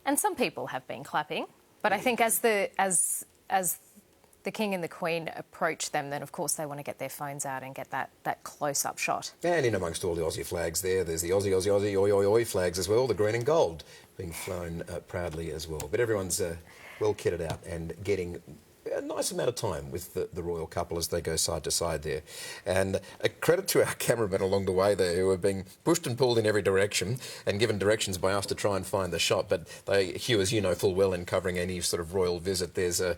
and some people have been clapping, but I think as the King and the Queen approach them, then of course they want to get their phones out and get that close-up shot. And in amongst all the Aussie flags there's the Aussie, Aussie, Aussie, oi, oi, oi flags as well, the green and gold being flown proudly as well. But everyone's well kitted out and getting a nice amount of time with the royal couple as they go side to side there. And a credit to our cameramen along the way there, who are being pushed and pulled in every direction and given directions by us to try and find the shot. But they, Hugh, as you know full well in covering any sort of royal visit, there's a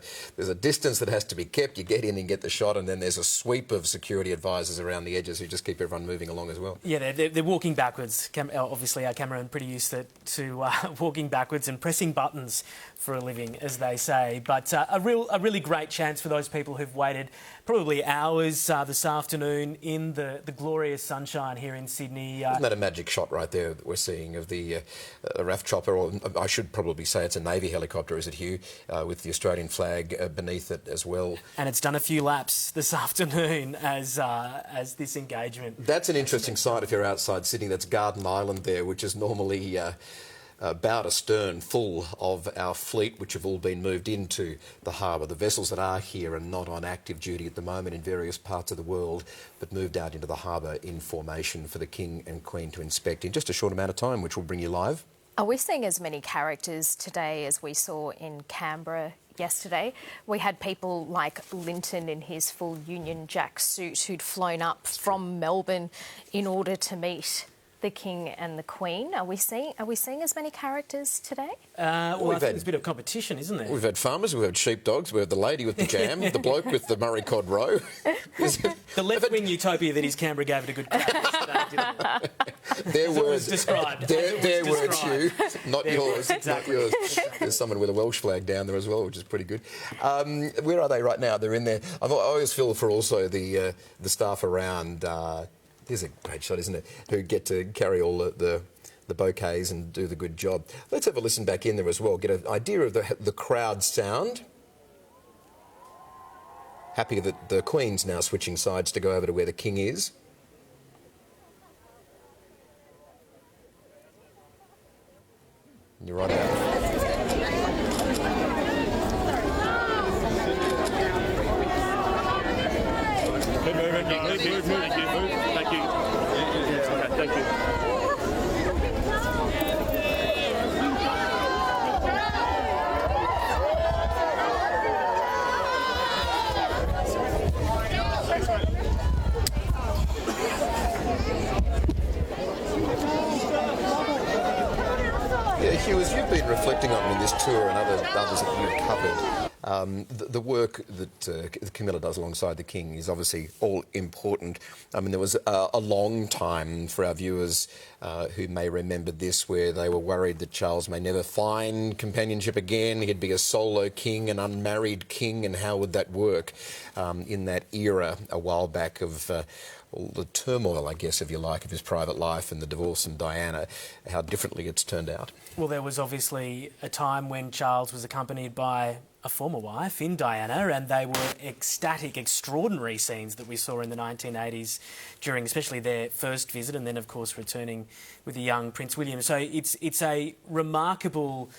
distance that has to be kept. You get in and get the shot, and then there's a sweep of security advisors around the edges who just keep everyone moving along as well. Yeah, they're walking backwards. Obviously, our cameramen pretty used to walking backwards and pressing buttons for a living, as they say. But a really great chance for those people who've waited probably hours this afternoon in the glorious sunshine here in Sydney. Isn't that a magic shot right there that we're seeing of the RAF chopper, or I should probably say it's a Navy helicopter, is it, Hugh, with the Australian flag beneath it as well. And it's done a few laps this afternoon as this engagement. That's an interesting sight if you're outside Sydney. That's Garden Island there, which is normally about astern full of our fleet, which have all been moved into the harbour. The vessels that are here are not on active duty at the moment in various parts of the world, but moved out into the harbour in formation for the King and Queen to inspect in just a short amount of time, which will bring you live. Are we seeing as many characters today as we saw in Canberra yesterday? We had people like Linton in his full Union Jack suit who'd flown up from Melbourne in order to meet the King and the Queen. Are we seeing as many characters today? Well, I think there's a bit of competition, isn't there? We've had farmers, we've had sheepdogs, we've had the lady with the jam, the bloke with the Murray cod roe. The left-wing utopia that is Canberra gave it a good crack yesterday, didn't it? Their words described. Their words, Hugh, not yours. Exactly. Not yours. There's someone with a Welsh flag down there as well, which is pretty good. Where are they right now? They're in there. I always feel for also the staff around. Here's a great shot, isn't it? Who get to carry all the bouquets and do the good job. Let's have a listen back in there as well, get an idea of the crowd sound. Happy that the Queen's now switching sides to go over to where the King is. You're right out. Hugh, as you've been reflecting on in this tour and others that you've covered, The work that Camilla does alongside the King is obviously all important. I mean, there was a long time for our viewers who may remember this, where they were worried that Charles may never find companionship again. He'd be a solo king, an unmarried king, and how would that work in that era a while back of all the turmoil, I guess, if you like, of his private life and the divorce from Diana, how differently it's turned out. Well, there was obviously a time when Charles was accompanied by a former wife in Diana, and they were ecstatic, extraordinary scenes that we saw in the 1980s during especially their first visit, and then, of course, returning with the young Prince William. So it's a remarkable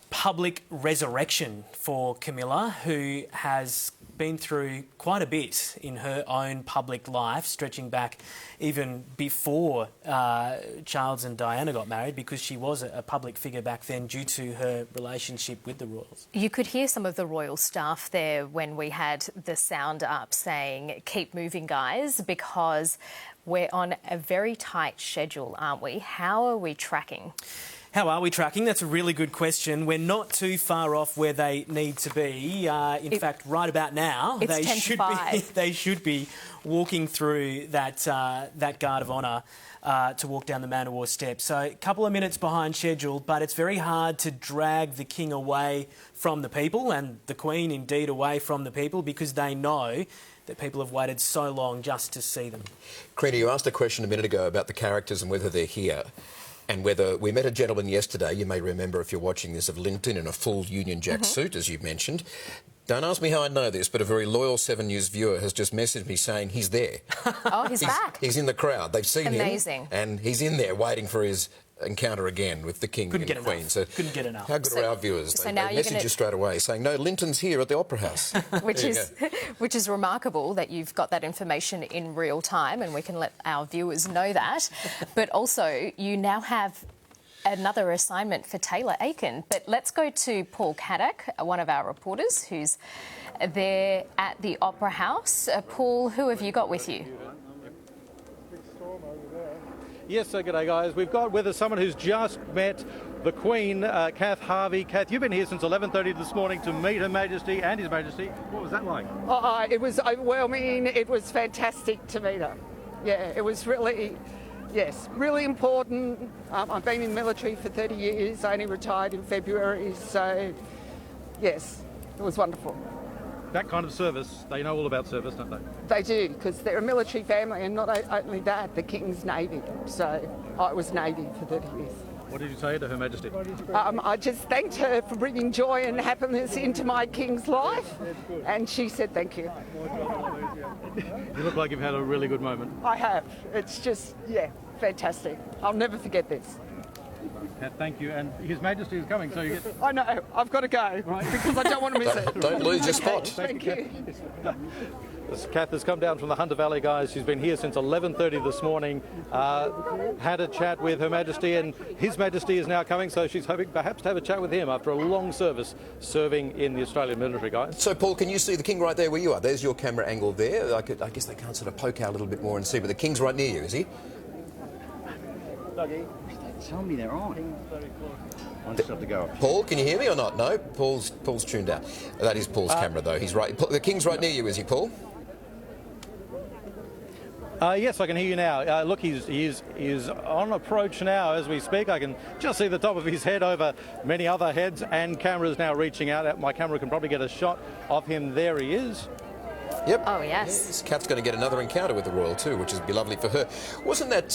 public resurrection for Camilla, who has been through quite a bit in her own public life, stretching back even before Charles and Diana got married, because she was a public figure back then due to her relationship with the royals. You could hear some of the royal staff there when we had the sound up saying, "Keep moving, guys," because we're on a very tight schedule, aren't we? How are we tracking? How are we tracking? That's a really good question. We're not too far off where they need to be. In fact, right about now, they should be walking through that guard of honour to walk down the Man of War steps. So a couple of minutes behind schedule, but it's very hard to drag the King away from the people, and the Queen indeed away from the people, because they know that people have waited so long just to see them. Karina, you asked a question a minute ago about the characters and whether they're here. And whether we met a gentleman yesterday, you may remember if you're watching this, of Linton in a full Union Jack suit, as you've mentioned. Don't ask me how I know this, but a very loyal 7 News viewer has just messaged me saying he's there. Oh, he's back. He's in the crowd. They've seen him. Amazing. And he's in there waiting for his encounter again with the King and Queen. So couldn't get enough. How good are our viewers? So they now message you straight away saying, no, Linton's here at the Opera House. which is remarkable that you've got that information in real time, and we can let our viewers know that. But also, you now have another assignment for Taylor Aiken. But let's go to Paul Caddock, one of our reporters who's there at the Opera House. Paul, who have you got with you? Yes, so g'day guys. We've got with us someone who's just met the Queen, Kath Harvey. Kath, you've been here since 11:30 this morning to meet Her Majesty and His Majesty. What was that like? It was overwhelming. It was fantastic to meet her. Yeah, it was really... Yes, really important. I've been in the military for 30 years. I only retired in February, so yes, it was wonderful. That kind of service, they know all about service, don't they? They do, because they're a military family, and not only that, the King's Navy. So I was Navy for 30 years. What did you say to Her Majesty? I just thanked her for bringing joy and happiness into my King's life, and she said thank you. You look like you've had a really good moment. I have. It's just, yeah, fantastic. I'll never forget this. Kath, thank you. And His Majesty is coming, so you get... I know. I've got to go, right, because I don't want to miss it. Don't lose your spot. Thank you. Kath has come down from the Hunter Valley, guys. She's been here since 11:30 this morning. Had a chat with Her Majesty, and His Majesty is now coming, so she's hoping perhaps to have a chat with him after a long service serving in the Australian military, guys. So, Paul, can you see the King right there where you are? There's your camera angle there. I guess they can't sort of poke out a little bit more and see, but the King's right near you, is he? Dougie. Tell me they're on. I just have to go. Paul, can you hear me or not? No, Paul's tuned out. That is Paul's camera, though. He's right. The King's right near you, is he, Paul? Yes, I can hear you now. Look, he's on approach now as we speak. I can just see the top of his head over many other heads, and cameras now reaching out. My camera can probably get a shot of him. There he is. Yep. Oh, yes. Kath's going to get another encounter with the Royal too, which would be lovely for her. Wasn't that...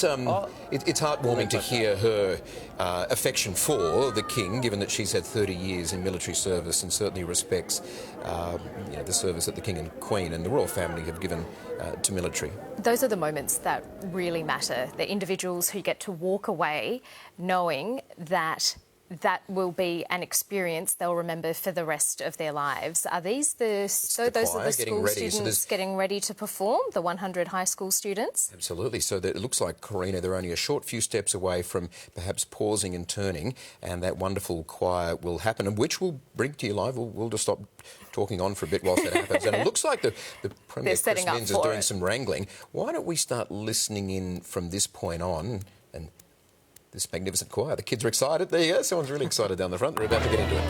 it's heartwarming to hear her affection for the King, given that she's had 30 years in military service and certainly respects the service that the King and Queen and the Royal family have given to military. Those are the moments that really matter. The individuals who get to walk away knowing that will be an experience they'll remember for the rest of their lives. Are these those are the school students getting ready to perform, the 100 high school students? Absolutely. So it looks like, Karina, they're only a short few steps away from perhaps pausing and turning, and that wonderful choir will happen, and which we'll bring to you live. We'll just stop talking on for a bit whilst that happens. And it looks like the Premier Chris Minns is doing some wrangling. Why don't we start listening in from this point on? And this magnificent choir. The kids are excited. There you go. Someone's really excited down the front. They're about to get into it.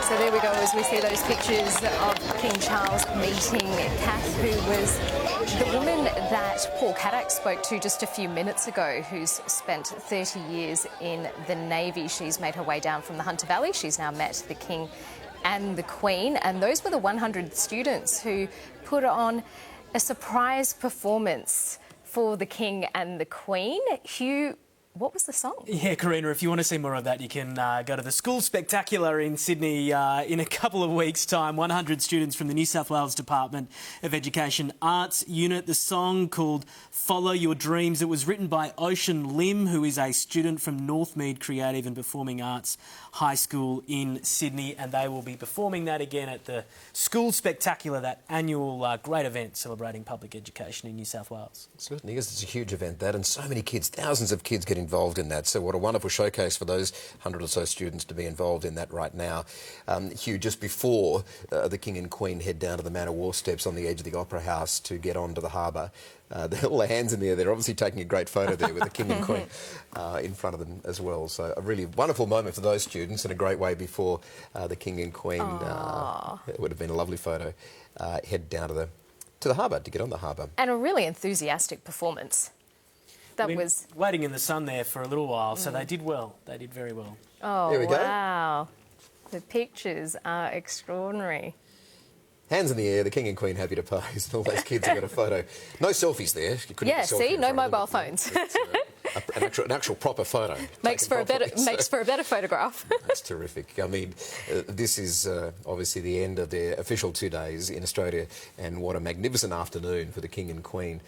So there we go, as we see those pictures of King Charles meeting Kath, who was the woman that Paul Caddock spoke to just a few minutes ago, who's spent 30 years in the Navy. She's made her way down from the Hunter Valley. She's now met the King and the Queen, and those were the 100 students who put on a surprise performance for the King and the Queen. Hugh, what was the song? Yeah, Karina, if you want to see more of that, you can go to the School Spectacular in Sydney in a couple of weeks' time. 100 students from the New South Wales Department of Education Arts Unit. The song called Follow Your Dreams. It was written by Ocean Lim, who is a student from Northmead Creative and Performing Arts High School in Sydney, and they will be performing that again at the School Spectacular, that annual great event celebrating public education in New South Wales. It certainly is. It's a huge event, that, and so many kids, thousands of kids get involved in that. So what a wonderful showcase for those 100 or so students to be involved in that right now. Hugh, just before the King and Queen head down to the Man of War steps on the edge of the Opera House to get onto the harbour, all their hands in the air. They're obviously taking a great photo there with the King and Queen in front of them as well. So a really wonderful moment for those students, and a great way before the King and Queen, it would have been a lovely photo, head down to the harbour, to get on the harbour. And a really enthusiastic performance. That was waiting in the sun there for a little while, so they did well. They did very well. Oh, there we go. Wow. The pictures are extraordinary. Hands in the air, the King and Queen happy to pose, and all those kids have got a photo. No selfies there. You couldn't Yeah, get a selfie see, in no front of mobile them. phones. An actual proper photo. Makes for a better photograph. That's terrific. I mean, this is obviously the end of their official 2 days in Australia, and what a magnificent afternoon for the King and Queen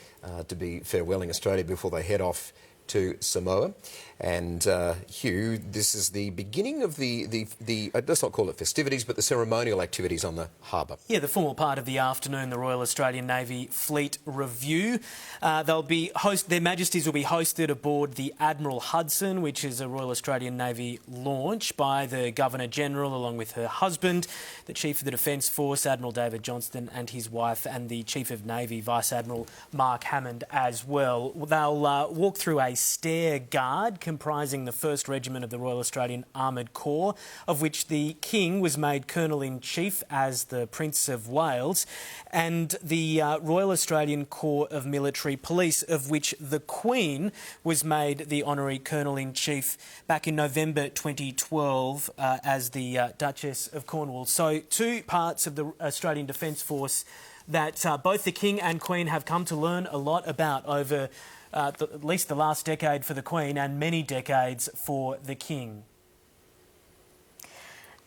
to be farewelling Australia before they head off to Samoa. And Hugh, this is the beginning of the let's not call it festivities, but the ceremonial activities on the harbour. Yeah, the formal part of the afternoon, the Royal Australian Navy Fleet Review. Their Majesties will be hosted aboard the Admiral Hudson, which is a Royal Australian Navy launch, by the Governor-General, along with her husband, the Chief of the Defence Force, Admiral David Johnston, and his wife, and the Chief of Navy, Vice Admiral Mark Hammond, as well. They'll walk through a stair guard comprising the 1st Regiment of the Royal Australian Armoured Corps, of which the King was made Colonel-in-Chief as the Prince of Wales, and the Royal Australian Corps of Military Police, of which the Queen was made the Honorary Colonel-in-Chief back in November 2012 as the Duchess of Cornwall. So 2 parts of the Australian Defence Force that both the King and Queen have come to learn a lot about over at least the last decade for the Queen, and many decades for the King.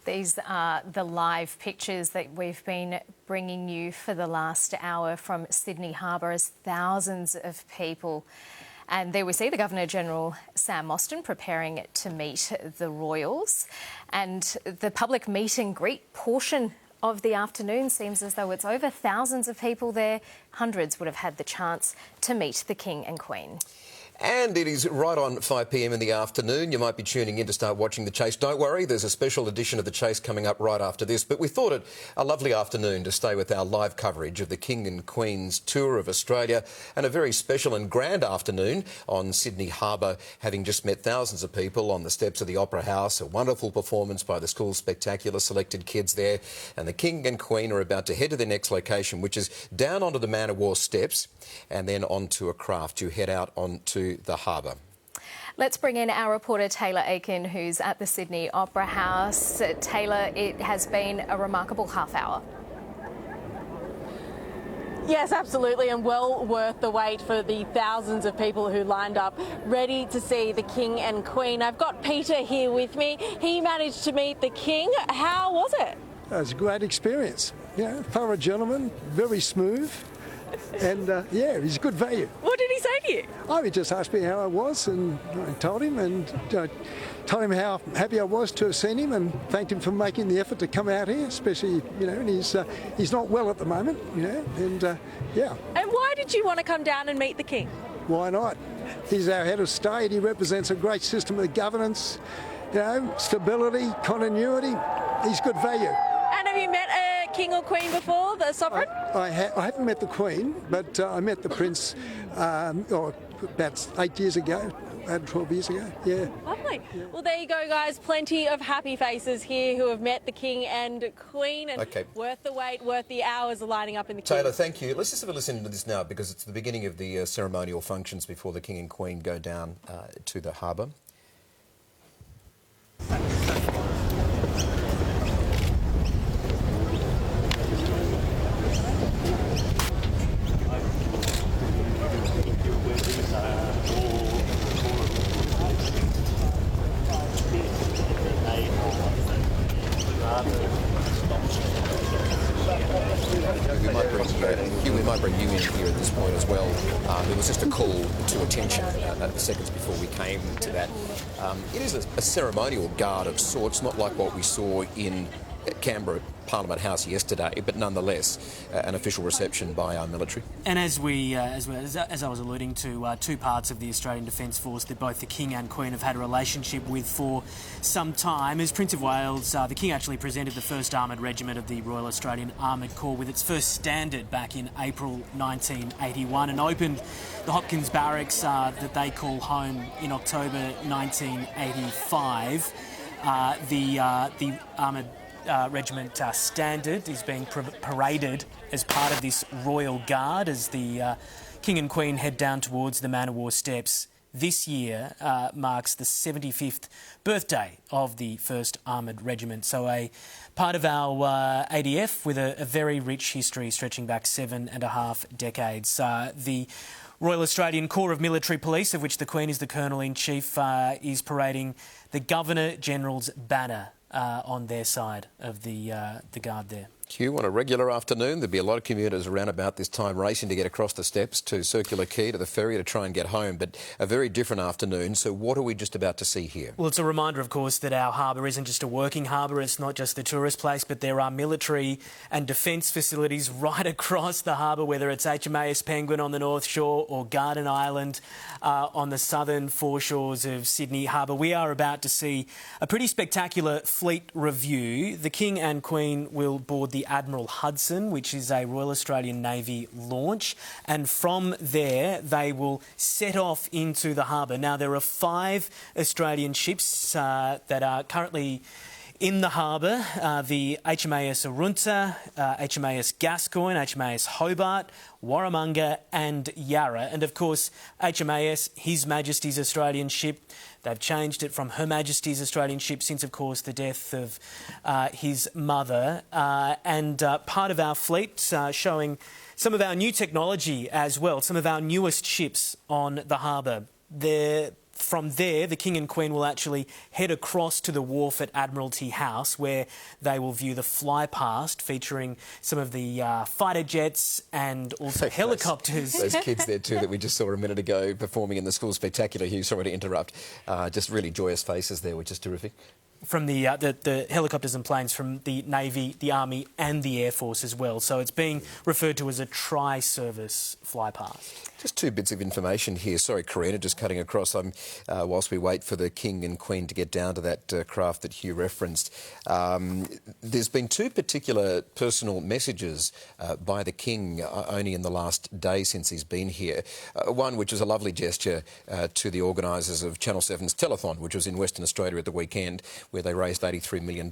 These are the live pictures that we've been bringing you for the last hour from Sydney Harbour, as thousands of people. And there we see the Governor-General, Sam Mostyn, preparing to meet the royals. And the public meet and greet portion of the afternoon seems as though it's over. Thousands of people there. Hundreds would have had the chance to meet the King and Queen. And it is right on 5 p.m. in the afternoon. You might be tuning in to start watching The Chase. Don't worry, there's a special edition of The Chase coming up right after this. But we thought it a lovely afternoon to stay with our live coverage of the King and Queen's tour of Australia, and a very special and grand afternoon on Sydney Harbour, having just met thousands of people on the steps of the Opera House, a wonderful performance by the school's spectacular selected kids there. And the King and Queen are about to head to their next location, which is down onto the Man of War steps and then onto a craft to head out onto the harbour. Let's bring in our reporter Taylor Aiken, who's at the Sydney Opera House. Taylor, it has been a remarkable half hour. Yes, absolutely, and well worth the wait for the thousands of people who lined up ready to see the King and Queen. I've got Peter here with me. He managed to meet the King. How was it? It was a great experience. Thorough gentleman, very smooth. And he's good value. What did he say to you? He just asked me how I was, and I told him, told him how happy I was to have seen him, and thanked him for making the effort to come out here, especially, and he's not well at the moment, and And why did you want to come down and meet the King? Why not? He's our head of state. He represents a great system of governance, stability, continuity. He's good value. And have you met a King or Queen before, the sovereign? I haven't met the Queen, but I met the Prince about 8 years ago, about 12 years ago, yeah. Lovely. Yeah. Well, there you go, guys. Plenty of happy faces here who have met the King and Queen. And worth the wait, worth the hours of lining up in the queue. Taylor, thank you. Let's just have a listen to this now, because it's the beginning of the ceremonial functions before the King and Queen go down to the harbour. We might bring you in here at this point as well. There was just a call to attention seconds before we came to that. It is a ceremonial guard of sorts, not like what we saw in Canberra Parliament House yesterday, but nonetheless an official reception by our military. And as I was alluding to, two parts of the Australian Defence Force that both the King and Queen have had a relationship with for some time. As Prince of Wales, the King actually presented the 1st Armoured Regiment of the Royal Australian Armoured Corps with its first standard back in April 1981, and opened the Hopkins Barracks that they call home in October 1985. The Armoured Regiment standard is being paraded as part of this Royal Guard as the King and Queen head down towards the Man of War steps. This year marks the 75th birthday of the 1st Armoured Regiment, so a part of our ADF with a very rich history stretching back 7.5 decades. The Royal Australian Corps of Military Police, of which the Queen is the Colonel-in-Chief, is parading the Governor-General's banner on their side of the guard there. Hugh, on a regular afternoon, there'd be a lot of commuters around about this time racing to get across the steps to Circular Quay to the ferry to try and get home, but a very different afternoon. So what are we just about to see here? Well, it's a reminder, of course, that our harbour isn't just a working harbour, it's not just the tourist place, but there are military and defence facilities right across the harbour, whether it's HMAS Penguin on the North Shore or Garden Island on the southern foreshores of Sydney Harbour. We are about to see a pretty spectacular fleet review. The King and Queen will board the Admiral Hudson, which is a Royal Australian Navy launch, and from there they will set off into the harbour. Now, there are 5 Australian ships that are currently in the harbour, the HMAS Arunta, HMAS Gascoyne, HMAS Hobart, Warramunga and Yarra. And of course, HMAS, His Majesty's Australian ship. They've changed it from Her Majesty's Australian ship since, of course, the death of his mother. And part of our fleet showing some of our new technology as well, some of our newest ships on the harbour. From there, the King and Queen will actually head across to the wharf at Admiralty House, where they will view the fly past, featuring some of the fighter jets and also helicopters. Those kids there too that we just saw a minute ago performing in the school spectacular. Hugh, sorry to interrupt. Just really joyous faces there, which is terrific. from the helicopters and planes from the Navy, the Army and the Air Force as well. So it's being referred to as a tri-service flypast. Just two bits of information here. Sorry, Karina, just cutting across. Whilst we wait for the King and Queen to get down to that craft that Hugh referenced, there's been two particular personal messages by the King only in the last day since he's been here. One, which was a lovely gesture to the organisers of Channel 7's telethon, which was in Western Australia at the weekend, where they raised $83 million,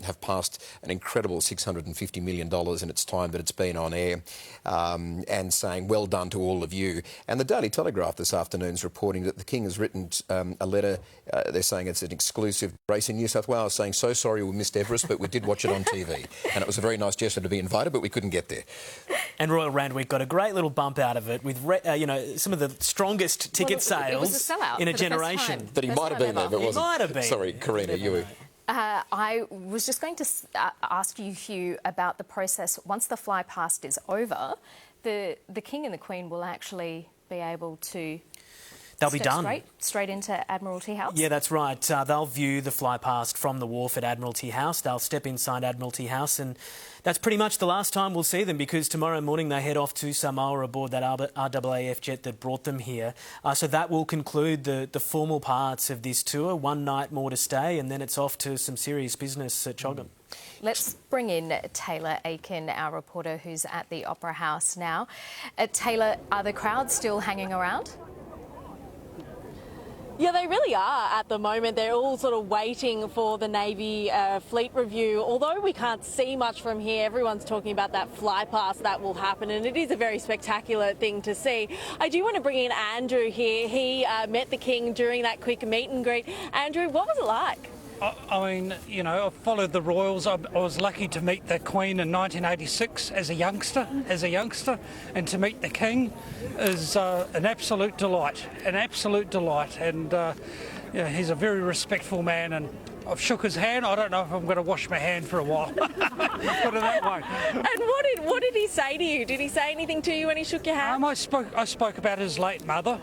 have passed an incredible $650 million in its time that it's been on air, and saying, well done to all of you. And the Daily Telegraph this afternoon is reporting that the King has written a letter, they're saying it's an exclusive race in New South Wales, saying, so sorry we missed Everest, but we did watch it on TV. And it was a very nice gesture to be invited, but we couldn't get there. And Royal Randwick got a great little bump out of it with, some of the strongest ticket sales it was a sellout in a for the first generation. time. But he might have been there, but wasn't. He might have been. Sorry, Karina, you were... I was just going to ask you, Hugh, about the process. Once the fly past is over, the King and the Queen will actually be able to... They'll be done. Straight into Admiralty House? Yeah, that's right. They'll view the fly past from the wharf at Admiralty House. They'll step inside Admiralty House, and that's pretty much the last time we'll see them, because tomorrow morning they head off to Samoa aboard that RAAF jet that brought them here. So that will conclude the formal parts of this tour. One night more to stay, and then it's off to some serious business at Choggum. Let's bring in Taylor Aiken, our reporter who's at the Opera House now. Taylor, are the crowds still hanging around? Yeah, they really are at the moment. They're all sort of waiting for the Navy fleet review. Although we can't see much from here, everyone's talking about that fly past that will happen, and it is a very spectacular thing to see. I do want to bring in Andrew here. He met the King during that quick meet and greet. Andrew, what was it like? I mean, I followed the Royals. I was lucky to meet the Queen in 1986 as a youngster, and to meet the King is an absolute delight, and he's a very respectful man, and I've shook his hand. I don't know if I'm going to wash my hand for a while. Put it that way. And what did he say to you? Did he say anything to you when he shook your hand? I spoke about his late mother,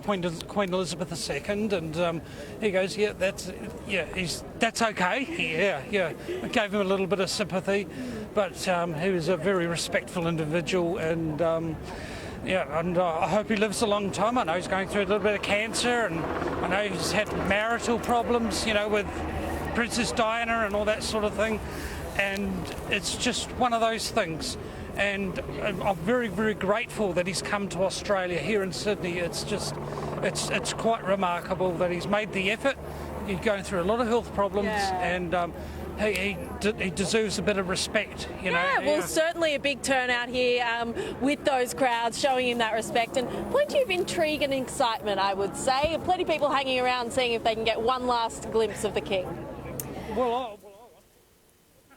Queen Elizabeth II, and he goes, that's okay. Yeah. I gave him a little bit of sympathy, but he was a very respectful individual, and I hope he lives a long time. I know he's going through a little bit of cancer, and I know he's had marital problems, with Princess Diana and all that sort of thing, and it's just one of those things. And I'm very, very grateful that he's come to Australia here in Sydney. It's quite remarkable that he's made the effort. He's going through a lot of health problems, and he deserves a bit of respect, Certainly a big turnout here with those crowds showing him that respect, and plenty of intrigue and excitement, I would say. Plenty of people hanging around seeing if they can get one last glimpse of the King.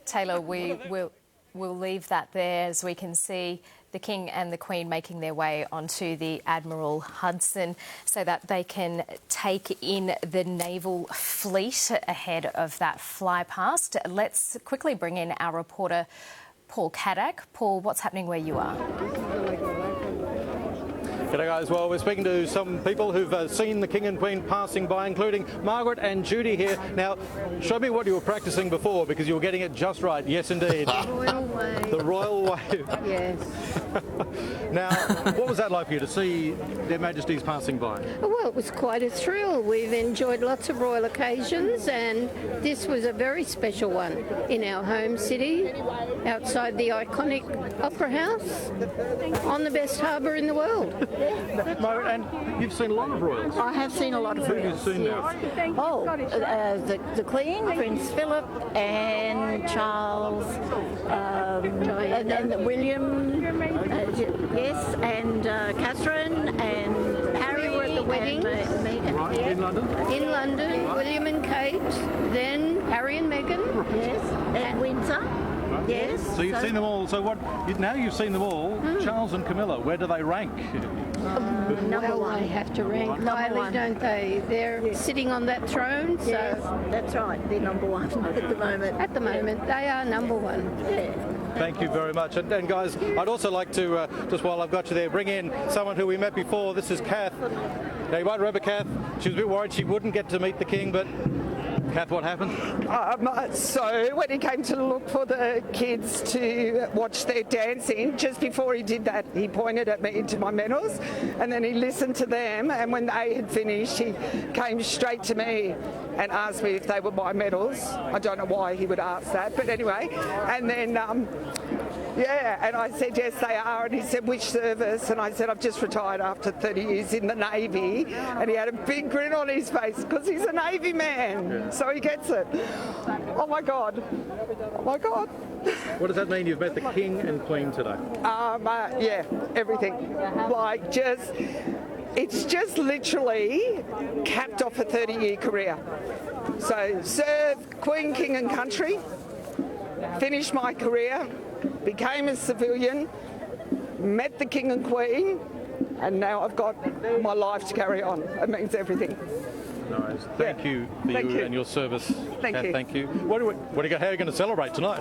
Taylor, we'll leave that there as we can see the King and the Queen making their way onto the Admiral Hudson so that they can take in the naval fleet ahead of that fly past. Let's quickly bring in our reporter, Paul Caddack. Paul, what's happening where you are? G'day guys, well we're speaking to some people who've seen the King and Queen passing by, including Margaret and Judy here. Now, show me what you were practising before, because you were getting it just right. Yes indeed. The Royal Wave. The Royal Wave. Yes. Now, what was that like for you to see Their Majesties passing by? Well, it was quite a thrill. We've enjoyed lots of royal occasions, and this was a very special one in our home city, outside the iconic Opera House, on the best harbour in the world. Margaret, and you've seen a lot of royals. I have seen a lot of royals. Who have you seen now? Oh, the Queen, Prince Philip, and Charles, and William, yes, and Catherine, and Harry were at the wedding. Right, in London? In London, right. William and Kate, then Harry and Meghan. Yes, and Windsor. Yes. So you've seen them all. So now you've seen them all. Charles and Camilla, where do they rank? Well, they have to rank highly, don't they? They're sitting on that throne, so... Yes, that's right. They're number one at the moment. At the moment, they are number one. Yeah. Thank you very much. And guys, I'd also like to, just while I've got you there, bring in someone who we met before. This is Kath. Now, you might remember Kath. She was a bit worried she wouldn't get to meet the King, but Kath, what happened? So when he came to look for the kids to watch their dancing, just before he did that, he pointed at me to my medals, and then he listened to them, and when they had finished, he came straight to me and asked me if they were my medals. I don't know why he would ask that, but anyway. And then, and I said, yes, they are. And he said, which service? And I said, I've just retired after 30 years in the Navy. And he had a big grin on his face because he's a Navy man. So he gets it. Oh, my God. Oh, my God. What does that mean? You've met the King and Queen today? Everything. It's just literally capped off a 30-year career. So served Queen, King and Country, finished my career, became a civilian, met the King and Queen, and now I've got my life to carry on. It means everything. Nice. Thank you for you and your service. Thank you. Thank you. How are you going to celebrate tonight?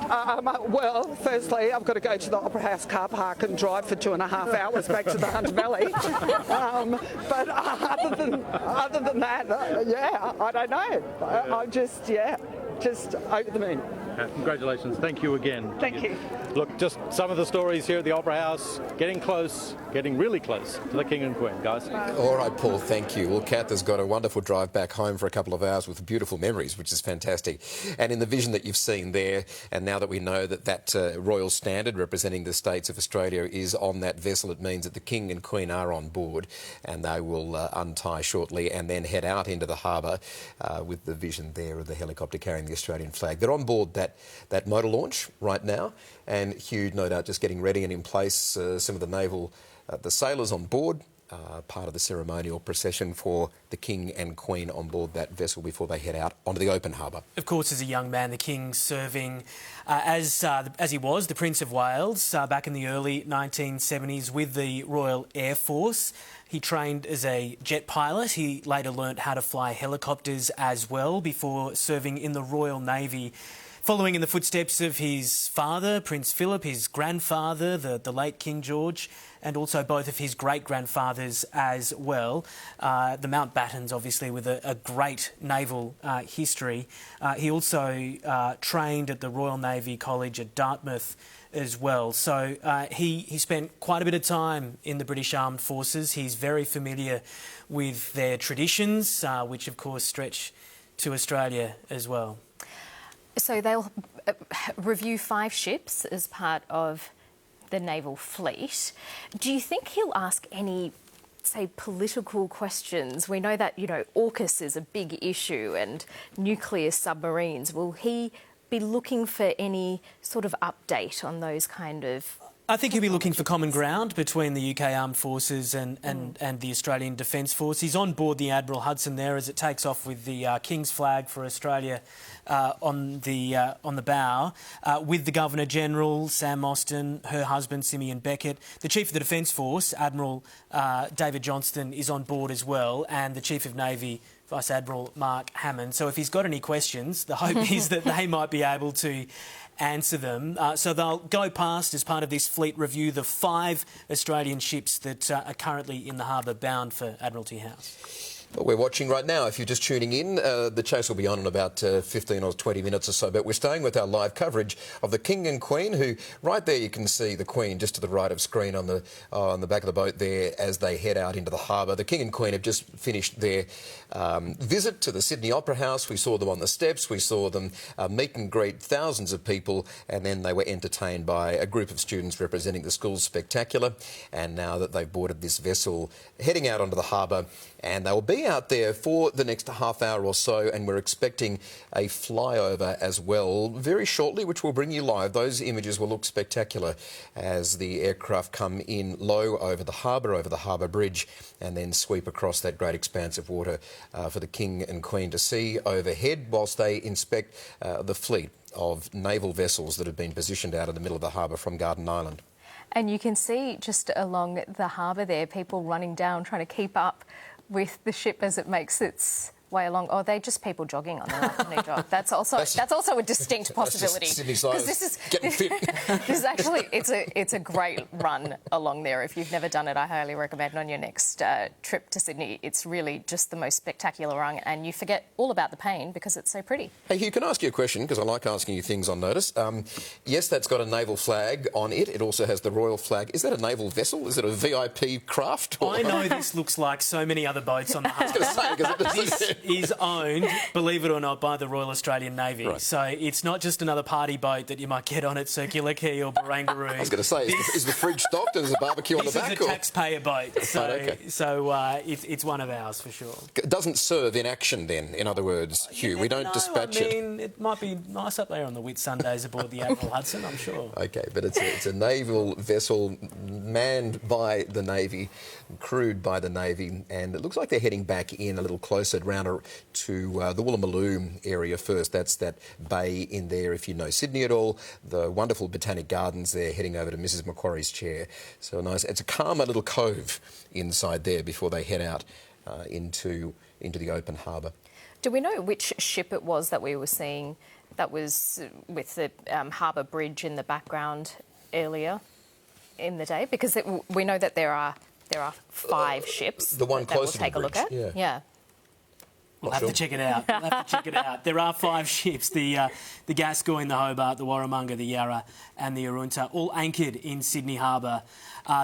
Well, firstly, I've got to go to the Opera House car park and drive for 2.5 hours back to the Hunter Valley. But other than that, I don't know. I'm just over the moon. Congratulations. Thank you again. Thank you. Look, just some of the stories here at the Opera House, getting really close to the King and Queen, guys. All right, Paul, thank you. Well, Kath has got a wonderful drive back home for a couple of hours with beautiful memories, which is fantastic. And in the vision that you've seen there, and now that we know that royal standard representing the states of Australia is on that vessel, it means that the King and Queen are on board, and they will untie shortly and then head out into the harbour with the vision there of the helicopter carrying the Australian flag. They're on board that motor launch right now, and Hugh, no doubt, just getting ready and in place. Some of the naval, the sailors on board, part of the ceremonial procession for the King and Queen on board that vessel before they head out onto the open harbour. Of course, as a young man, the King serving as he was the Prince of Wales back in the early 1970s with the Royal Air Force. He trained as a jet pilot. He later learnt how to fly helicopters as well before serving in the Royal Navy, following in the footsteps of his father, Prince Philip, his grandfather, the late King George, and also both of his great-grandfathers as well. The Mountbattens, obviously, with a great naval history. He also trained at the Royal Navy College at Dartmouth as well. So he spent quite a bit of time in the British Armed Forces. He's very familiar with their traditions, which, of course, stretch to Australia as well. So they'll review 5 ships as part of the naval fleet. Do you think he'll ask any, say, political questions? We know that, AUKUS is a big issue and nuclear submarines. Will he be looking for any sort of update on those kind of... I think he'll be looking for common ground between the UK Armed Forces and the Australian Defence Force. He's on board the Admiral Hudson there as it takes off with the King's flag for Australia on the bow, with the Governor-General, Sam Mostyn, her husband, Simeon Beckett. The Chief of the Defence Force, Admiral David Johnston, is on board as well, and the Chief of Navy, Vice Admiral Mark Hammond. So if he's got any questions, the hope is that they might be able to answer them. So they'll go past, as part of this fleet review, the 5 Australian ships that are currently in the harbour bound for Admiralty House. Well, we're watching right now. If you're just tuning in, the chase will be on in about 15 or 20 minutes or so. But we're staying with our live coverage of the King and Queen, who, right there you can see the Queen just to the right of screen on the back of the boat there as they head out into the harbour. The King and Queen have just finished their visit to the Sydney Opera House. We saw them on the steps. We saw them meet and greet thousands of people, and then they were entertained by a group of students representing the school's spectacular. And now that they've boarded this vessel, heading out onto the harbour, and they will be out there for the next half hour or so, and we're expecting a flyover as well very shortly, which will bring you live. Those images will look spectacular as the aircraft come in low over the harbour bridge, and then sweep across that great expanse of water for the King and Queen to see overhead whilst they inspect the fleet of naval vessels that have been positioned out in the middle of the harbour from Garden Island. And you can see just along the harbour there, people running down, trying to keep up with the ship as it makes its way along. Or they're just people jogging on their afternoon jog. That's also a distinct possibility. Because this is getting fit. this is actually it's a great run along there. If you've never done it, I highly recommend on your next trip to Sydney. It's really just the most spectacular run, and you forget all about the pain because it's so pretty. Hey, Hugh, can I ask you a question? Because I like asking you things on notice. Yes, that's got a naval flag on it. It also has the royal flag. Is that a naval vessel? Is it a VIP craft? Or... I know this looks like so many other boats on the harbour. This is owned, believe it or not, by the Royal Australian Navy. Right. So it's not just another party boat that you might get on at Circular Quay or Barangaroo. I was going to say, is the fridge stocked and there's a barbecue on the back? This is a taxpayer boat, so, okay. It's one of ours for sure. It doesn't serve in action then, in other words, Hugh. We don't dispatch it. I mean, it might be nice up there on the Whitsundays aboard the Admiral Hudson, I'm sure. OK, but it's a naval vessel manned by the Navy, crewed by the Navy, and it looks like they're heading back in a little closer round to the Woolloomooloo area first. That's that bay in there, if you know Sydney at all. The wonderful botanic gardens there, heading over to Mrs Macquarie's chair. So nice. It's a calmer little cove inside there before they head out into the open harbour. Do we know which ship it was that we were seeing that was with the harbour bridge in the background earlier in the day? Because we know that there are 5 ships. The one that we'll closer take to a the look bridge. at. Yeah. We'll have to check it out. There are 5 ships, the Gascoyne, the Hobart, the Warramunga, the Yarra and the Arunta, all anchored in Sydney Harbour.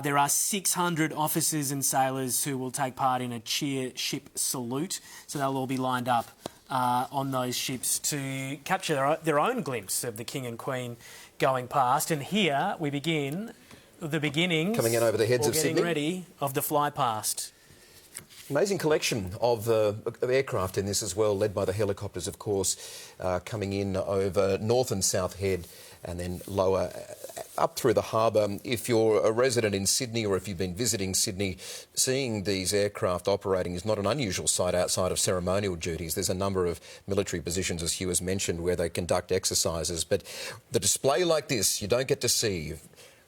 There are 600 officers and sailors who will take part in a cheer ship salute. So they'll all be lined up on those ships to capture their own glimpse of the King and Queen going past. And here we begin the beginnings... Coming in over the heads of Sydney. Getting ready of the fly past. Amazing collection of aircraft in this as well, led by the helicopters, of course, coming in over North and South Head and then lower up through the harbour. If you're a resident in Sydney or if you've been visiting Sydney, seeing these aircraft operating is not an unusual sight outside of ceremonial duties. There's a number of military positions, as Hugh has mentioned, where they conduct exercises. But the display like this, you don't get to see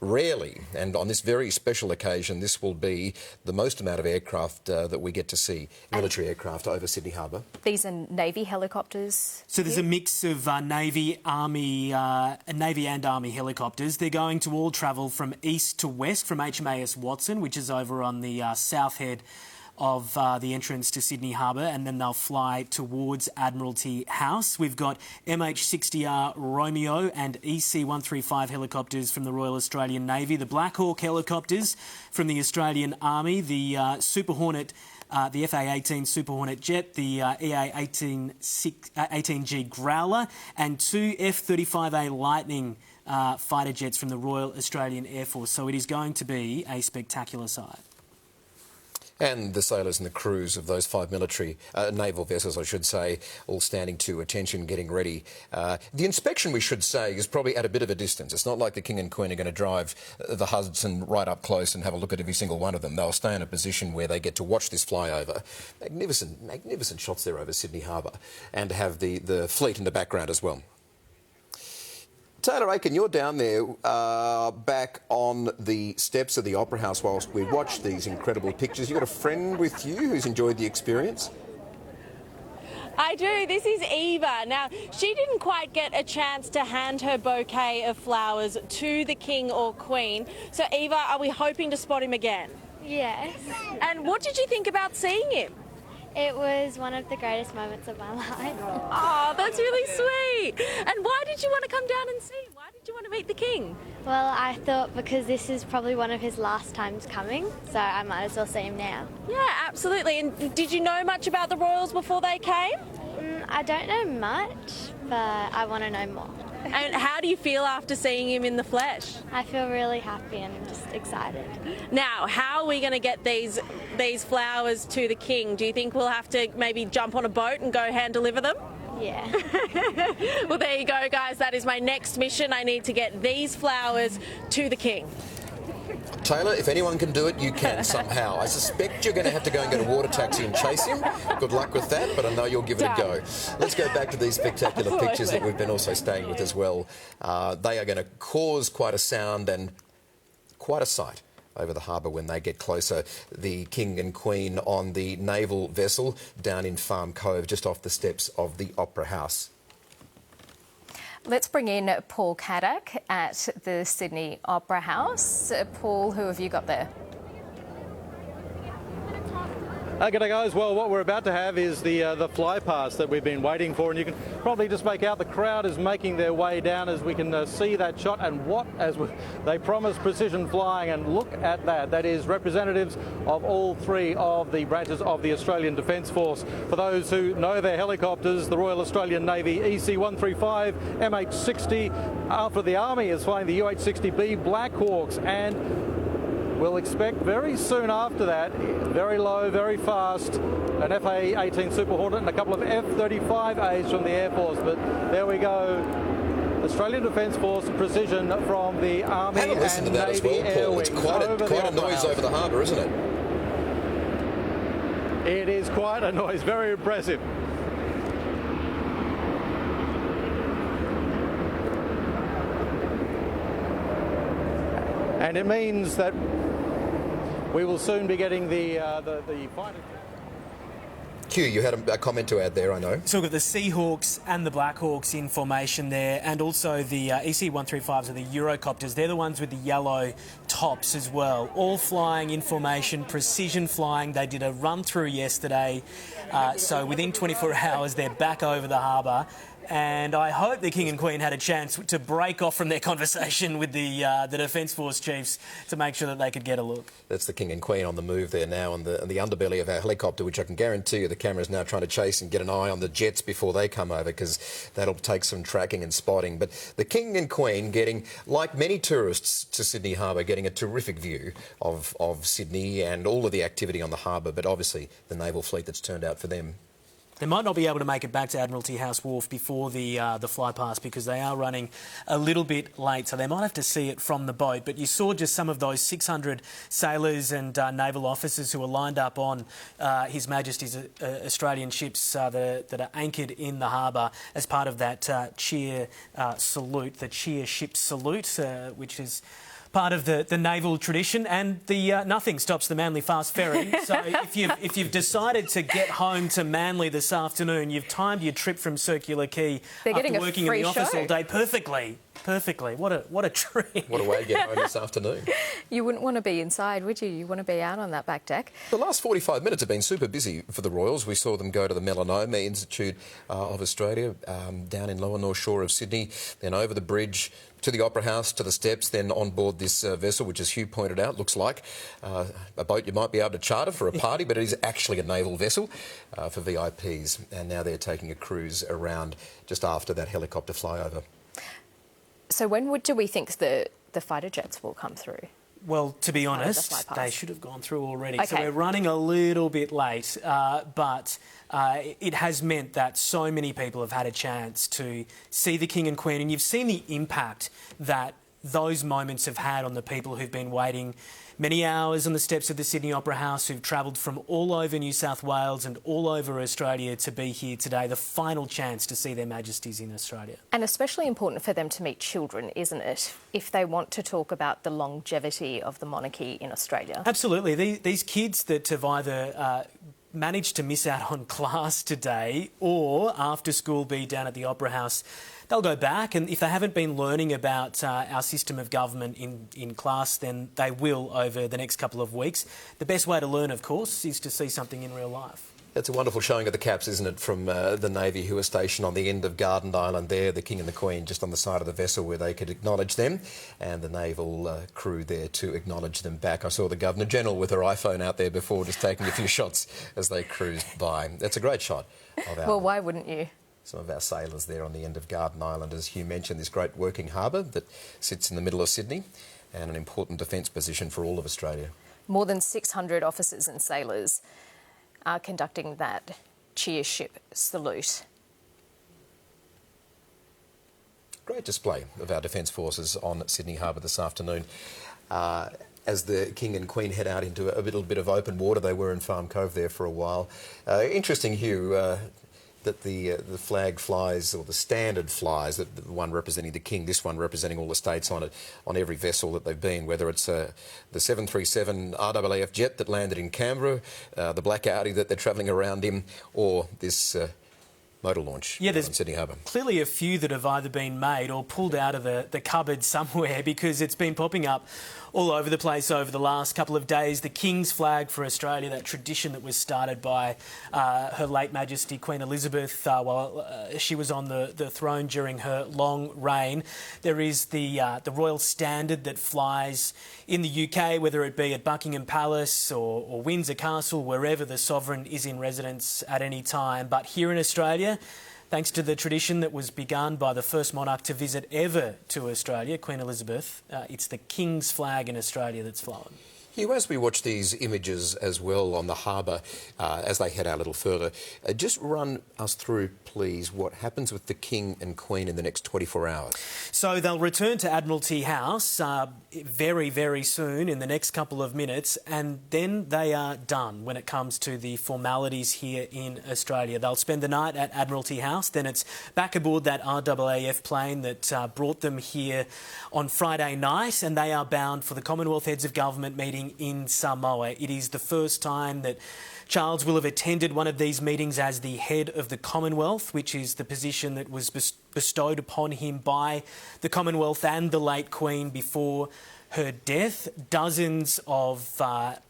rarely, and on this very special occasion, this will be the most amount of aircraft that we get to see, military aircraft over Sydney Harbour. These are Navy helicopters? So there's a mix of Navy and Army helicopters. They're going to all travel from east to west from HMAS Watson, which is over on the south head of the entrance to Sydney Harbour, and then they'll fly towards Admiralty House. We've got MH-60R Romeo and EC-135 helicopters from the Royal Australian Navy, the Black Hawk helicopters from the Australian Army, the Super Hornet, the FA-18 Super Hornet jet, the EA-18G Growler, and 2 F-35A Lightning fighter jets from the Royal Australian Air Force. So it is going to be a spectacular sight. And the sailors and the crews of those 5 military, naval vessels, I should say, all standing to attention, getting ready. The inspection, we should say, is probably at a bit of a distance. It's not like the King and Queen are going to drive the Hudson right up close and have a look at every single one of them. They'll stay in a position where they get to watch this flyover. Magnificent shots there over Sydney Harbour, and have the fleet in the background as well. Taylor Aiken, you're down there back on the steps of the Opera House whilst we watch these incredible pictures. You got a friend with you who's enjoyed the experience? I do. This is Eva. Now, she didn't quite get a chance to hand her bouquet of flowers to the King or Queen. So, Eva, are we hoping to spot him again? Yes. And what did you think about seeing him? It was one of the greatest moments of my life. Oh, that's really sweet. And why did you want to come down and see him? Why did you want to meet the King? Well, I thought because this is probably one of his last times coming, so I might as well see him now. Yeah, absolutely. And did you know much about the Royals before they came? I don't know much, but I want to know more. And how do you feel after seeing him in the flesh? I feel really happy and just excited. Now, how are we going to get these flowers to the King? Do you think we'll have to maybe jump on a boat and go hand deliver them? Yeah. Well, there you go, guys. That is my next mission. I need to get these flowers to the King. Taylor, if anyone can do it, you can somehow. I suspect you're going to have to go and get a water taxi and chase him. Good luck with that, but I know you'll give it a go. Let's go back to these spectacular pictures that we've been also staying with as well. They are going to cause quite a sound and quite a sight over the harbour when they get closer. The King and Queen on the naval vessel down in Farm Cove, just off the steps of the Opera House. Let's bring in Paul Caddick at the Sydney Opera House. Paul, who have you got there? G'day guys, well what we're about to have is the fly pass that we've been waiting for, and you can probably just make out the crowd is making their way down as we can see that shot, and they promise precision flying, and look at that. That is representatives of all three of the branches of the Australian Defence Force. For those who know their helicopters, the Royal Australian Navy EC-135, MH-60, after the Army is flying the UH-60B Black Hawks, and we'll expect very soon after that, very low, very fast, an FA-18 Super Hornet and a couple of F-35As from the Air Force. But there we go. Australian Defence Force precision from the Army and listen to that Navy as well, Air Paul. Wings. It's quite a noise over the harbour, isn't it? It is quite a noise. Very impressive. And it means that we will soon be getting the final. Q, you had a comment to add there, I know. So we've got the Seahawks and the Blackhawks in formation there, and also the EC-135s or the Eurocopters. They're the ones with the yellow tops as well. All flying in formation, precision flying. They did a run-through yesterday, so within 24 hours they're back over the harbour. And I hope the King and Queen had a chance to break off from their conversation with the Defence Force chiefs to make sure that they could get a look. That's the King and Queen on the move there now on the underbelly of our helicopter, which I can guarantee you the camera's now trying to chase and get an eye on the jets before they come over, because that'll take some tracking and spotting. But the King and Queen getting, like many tourists to Sydney Harbour, getting a terrific view of Sydney and all of the activity on the harbour, but obviously the naval fleet that's turned out for them. They might not be able to make it back to Admiralty House Wharf before the fly past, because they are running a little bit late, so they might have to see it from the boat. But you saw just some of those 600 sailors and naval officers who are lined up on His Majesty's Australian ships that are anchored in the harbour as part of that cheer salute, the cheer ship salute, which is part of the naval tradition, and the nothing stops the Manly Fast Ferry. So if you've decided to get home to Manly this afternoon, you've timed your trip from Circular Quay after working in the office all day perfectly. Perfectly. What a treat. What a way to get home this afternoon. You wouldn't want to be inside, would you? You want to be out on that back deck. The last 45 minutes have been super busy for the Royals. We saw them go to the Melanoma Institute of Australia down in Lower North Shore of Sydney, then over the bridge to the Opera House, to the steps, then on board this vessel, which, as Hugh pointed out, looks like a boat you might be able to charter for a party, but it is actually a naval vessel for VIPs. And now they're taking a cruise around just after that helicopter flyover. So when do we think the fighter jets will come through? Well, to be honest, they should have gone through already. Okay. So we're running a little bit late, but it has meant that so many people have had a chance to see the King and Queen, and you've seen the impact that those moments have had on the people who've been waiting many hours on the steps of the Sydney Opera House, who've travelled from all over New South Wales and all over Australia to be here today, the final chance to see their Majesties in Australia. And especially important for them to meet children, isn't it, if they want to talk about the longevity of the monarchy in Australia? Absolutely. These kids that have either managed to miss out on class today or after school be down at the Opera House, they'll go back, and if they haven't been learning about our system of government in class, then they will over the next couple of weeks. The best way to learn, of course, is to see something in real life. That's a wonderful showing of the caps, isn't it, from the Navy, who are stationed on the end of Garden Island there, the King and the Queen just on the side of the vessel where they could acknowledge them, and the naval crew there to acknowledge them back. I saw the Governor-General with her iPhone out there before, just taking a few shots as they cruised by. That's a great shot of our... Well, why wouldn't you? Some of our sailors there on the end of Garden Island, as Hugh mentioned, this great working harbour that sits in the middle of Sydney and an important defence position for all of Australia. More than 600 officers and sailors are conducting that cheer ship salute. Great display of our Defence Forces on Sydney Harbour this afternoon. As the King and Queen head out into a little bit of open water, they were in Farm Cove there for a while. Interesting, Hugh, that the flag flies, or the standard flies, that the one representing the King, this one representing all the states on it, on every vessel that they've been, whether it's the 737 RAAF jet that landed in Canberra, the black Audi that they're travelling around in, or this motor launch in Sydney Harbour. Clearly a few that have either been made or pulled out of the cupboard somewhere, because it's been popping up all over the place over the last couple of days. The King's flag for Australia, that tradition that was started by Her late Majesty Queen Elizabeth while she was on the throne during her long reign. There is the royal standard that flies in the UK, whether it be at Buckingham Palace or Windsor Castle, wherever the sovereign is in residence at any time. But here in Australia, thanks to the tradition that was begun by the first monarch to visit ever to Australia, Queen Elizabeth, it's the King's flag in Australia that's flown. Hugh, as we watch these images as well on the harbour, as they head out a little further, just run us through, please, what happens with the King and Queen in the next 24 hours. So they'll return to Admiralty House very, very soon, in the next couple of minutes, and then they are done when it comes to the formalities here in Australia. They'll spend the night at Admiralty House, then it's back aboard that RAAF plane that brought them here on Friday night, and they are bound for the Commonwealth Heads of Government meeting in Samoa. It is the first time that Charles will have attended one of these meetings as the head of the Commonwealth, which is the position that was bestowed upon him by the Commonwealth and the late Queen before her death. Dozens of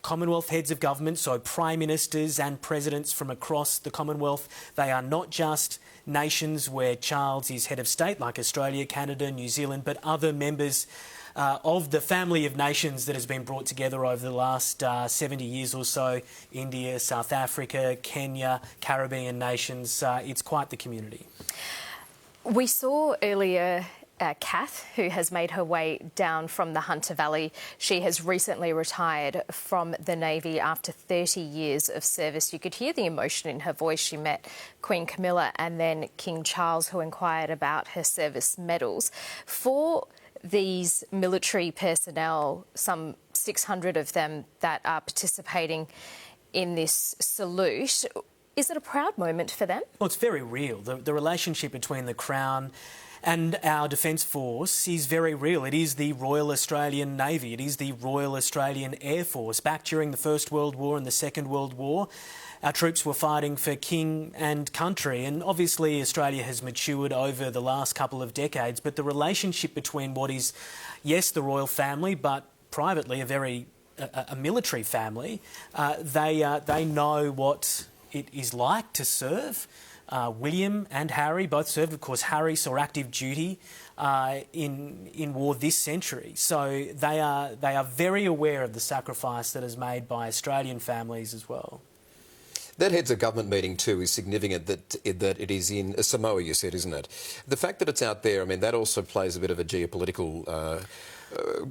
Commonwealth heads of government, so Prime Ministers and Presidents from across the Commonwealth. They are not just nations where Charles is head of state, like Australia, Canada, New Zealand, but other members of the family of nations that has been brought together over the last 70 years or so. India, South Africa, Kenya, Caribbean nations. It's quite the community. We saw earlier Kath, who has made her way down from the Hunter Valley. She has recently retired from the Navy after 30 years of service. You could hear the emotion in her voice. She met Queen Camilla and then King Charles, who inquired about her service medals. For these military personnel, some 600 of them that are participating in this salute, is it a proud moment for them? Well, it's very real. The relationship between the Crown and our Defence Force is very real. It is the Royal Australian Navy. It is the Royal Australian Air Force. Back during the First World War and the Second World War, our troops were fighting for king and country, and obviously Australia has matured over the last couple of decades, but the relationship between what is, yes, the royal family, but privately a military family, they know what it is like to serve. William and Harry both served. Of course, Harry saw active duty in war this century. So they are very aware of the sacrifice that is made by Australian families as well. That heads of government meeting too is significant, that it is in Samoa, you said, isn't it? The fact that it's out there, I mean, that also plays a bit of a geopolitical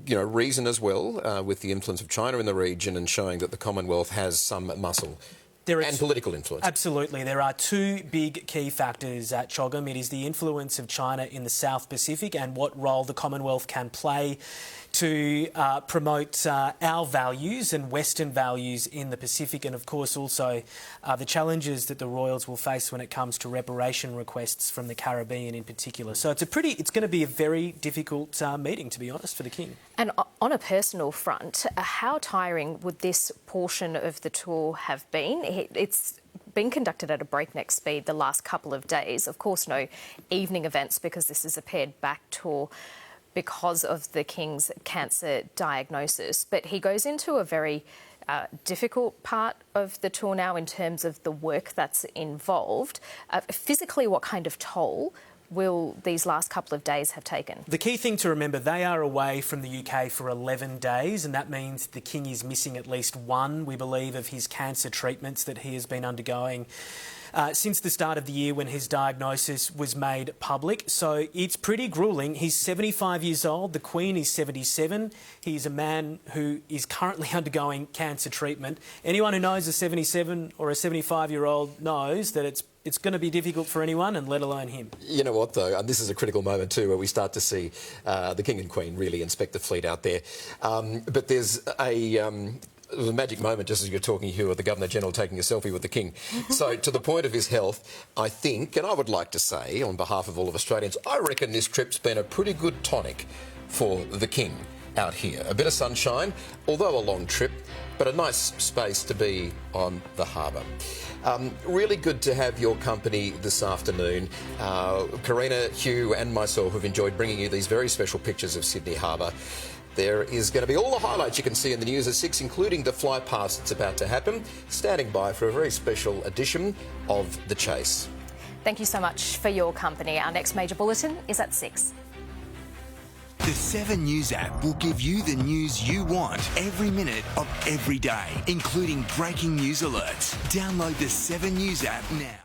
reason as well, with the influence of China in the region and showing that the Commonwealth has some muscle. And political influence. Absolutely. There are two big key factors at CHOGM. It is the influence of China in the South Pacific and what role the Commonwealth can play to promote our values and Western values in the Pacific, and of course also the challenges that the Royals will face when it comes to reparation requests from the Caribbean in particular. So it's going to be a very difficult meeting, to be honest, for the King. And on a personal front, how tiring would this portion of the tour have been? It's been conducted at a breakneck speed the last couple of days. Of course, no evening events because this is a pared back tour because of the King's cancer diagnosis. But he goes into a very difficult part of the tour now in terms of the work that's involved. Physically, what kind of toll will these last couple of days have taken? The key thing to remember, they are away from the UK for 11 days, and that means the King is missing at least one, we believe, of his cancer treatments that he has been undergoing since the start of the year when his diagnosis was made public. So it's pretty gruelling. He's 75 years old. The Queen is 77. He's a man who is currently undergoing cancer treatment. Anyone who knows a 77 or a 75-year-old knows that it's going to be difficult for anyone, and let alone him. You know what, though? And this is a critical moment, too, where we start to see the King and Queen really inspect the fleet out there. But there's It was a magic moment just as you're talking here with the Governor-General taking a selfie with the King. So to the point of his health, I think, and I would like to say on behalf of all of Australians, I reckon this trip's been a pretty good tonic for the King out here. A bit of sunshine, although a long trip, but a nice space to be on the harbour. Really good to have your company this afternoon. Karina, Hugh and myself have enjoyed bringing you these very special pictures of Sydney Harbour. There is going to be all the highlights you can see in the news at 6, including the fly past that's about to happen. Standing by for a very special edition of The Chase. Thank you so much for your company. Our next major bulletin is at 6. The 7 News app will give you the news you want every minute of every day, including breaking news alerts. Download the 7 News app now.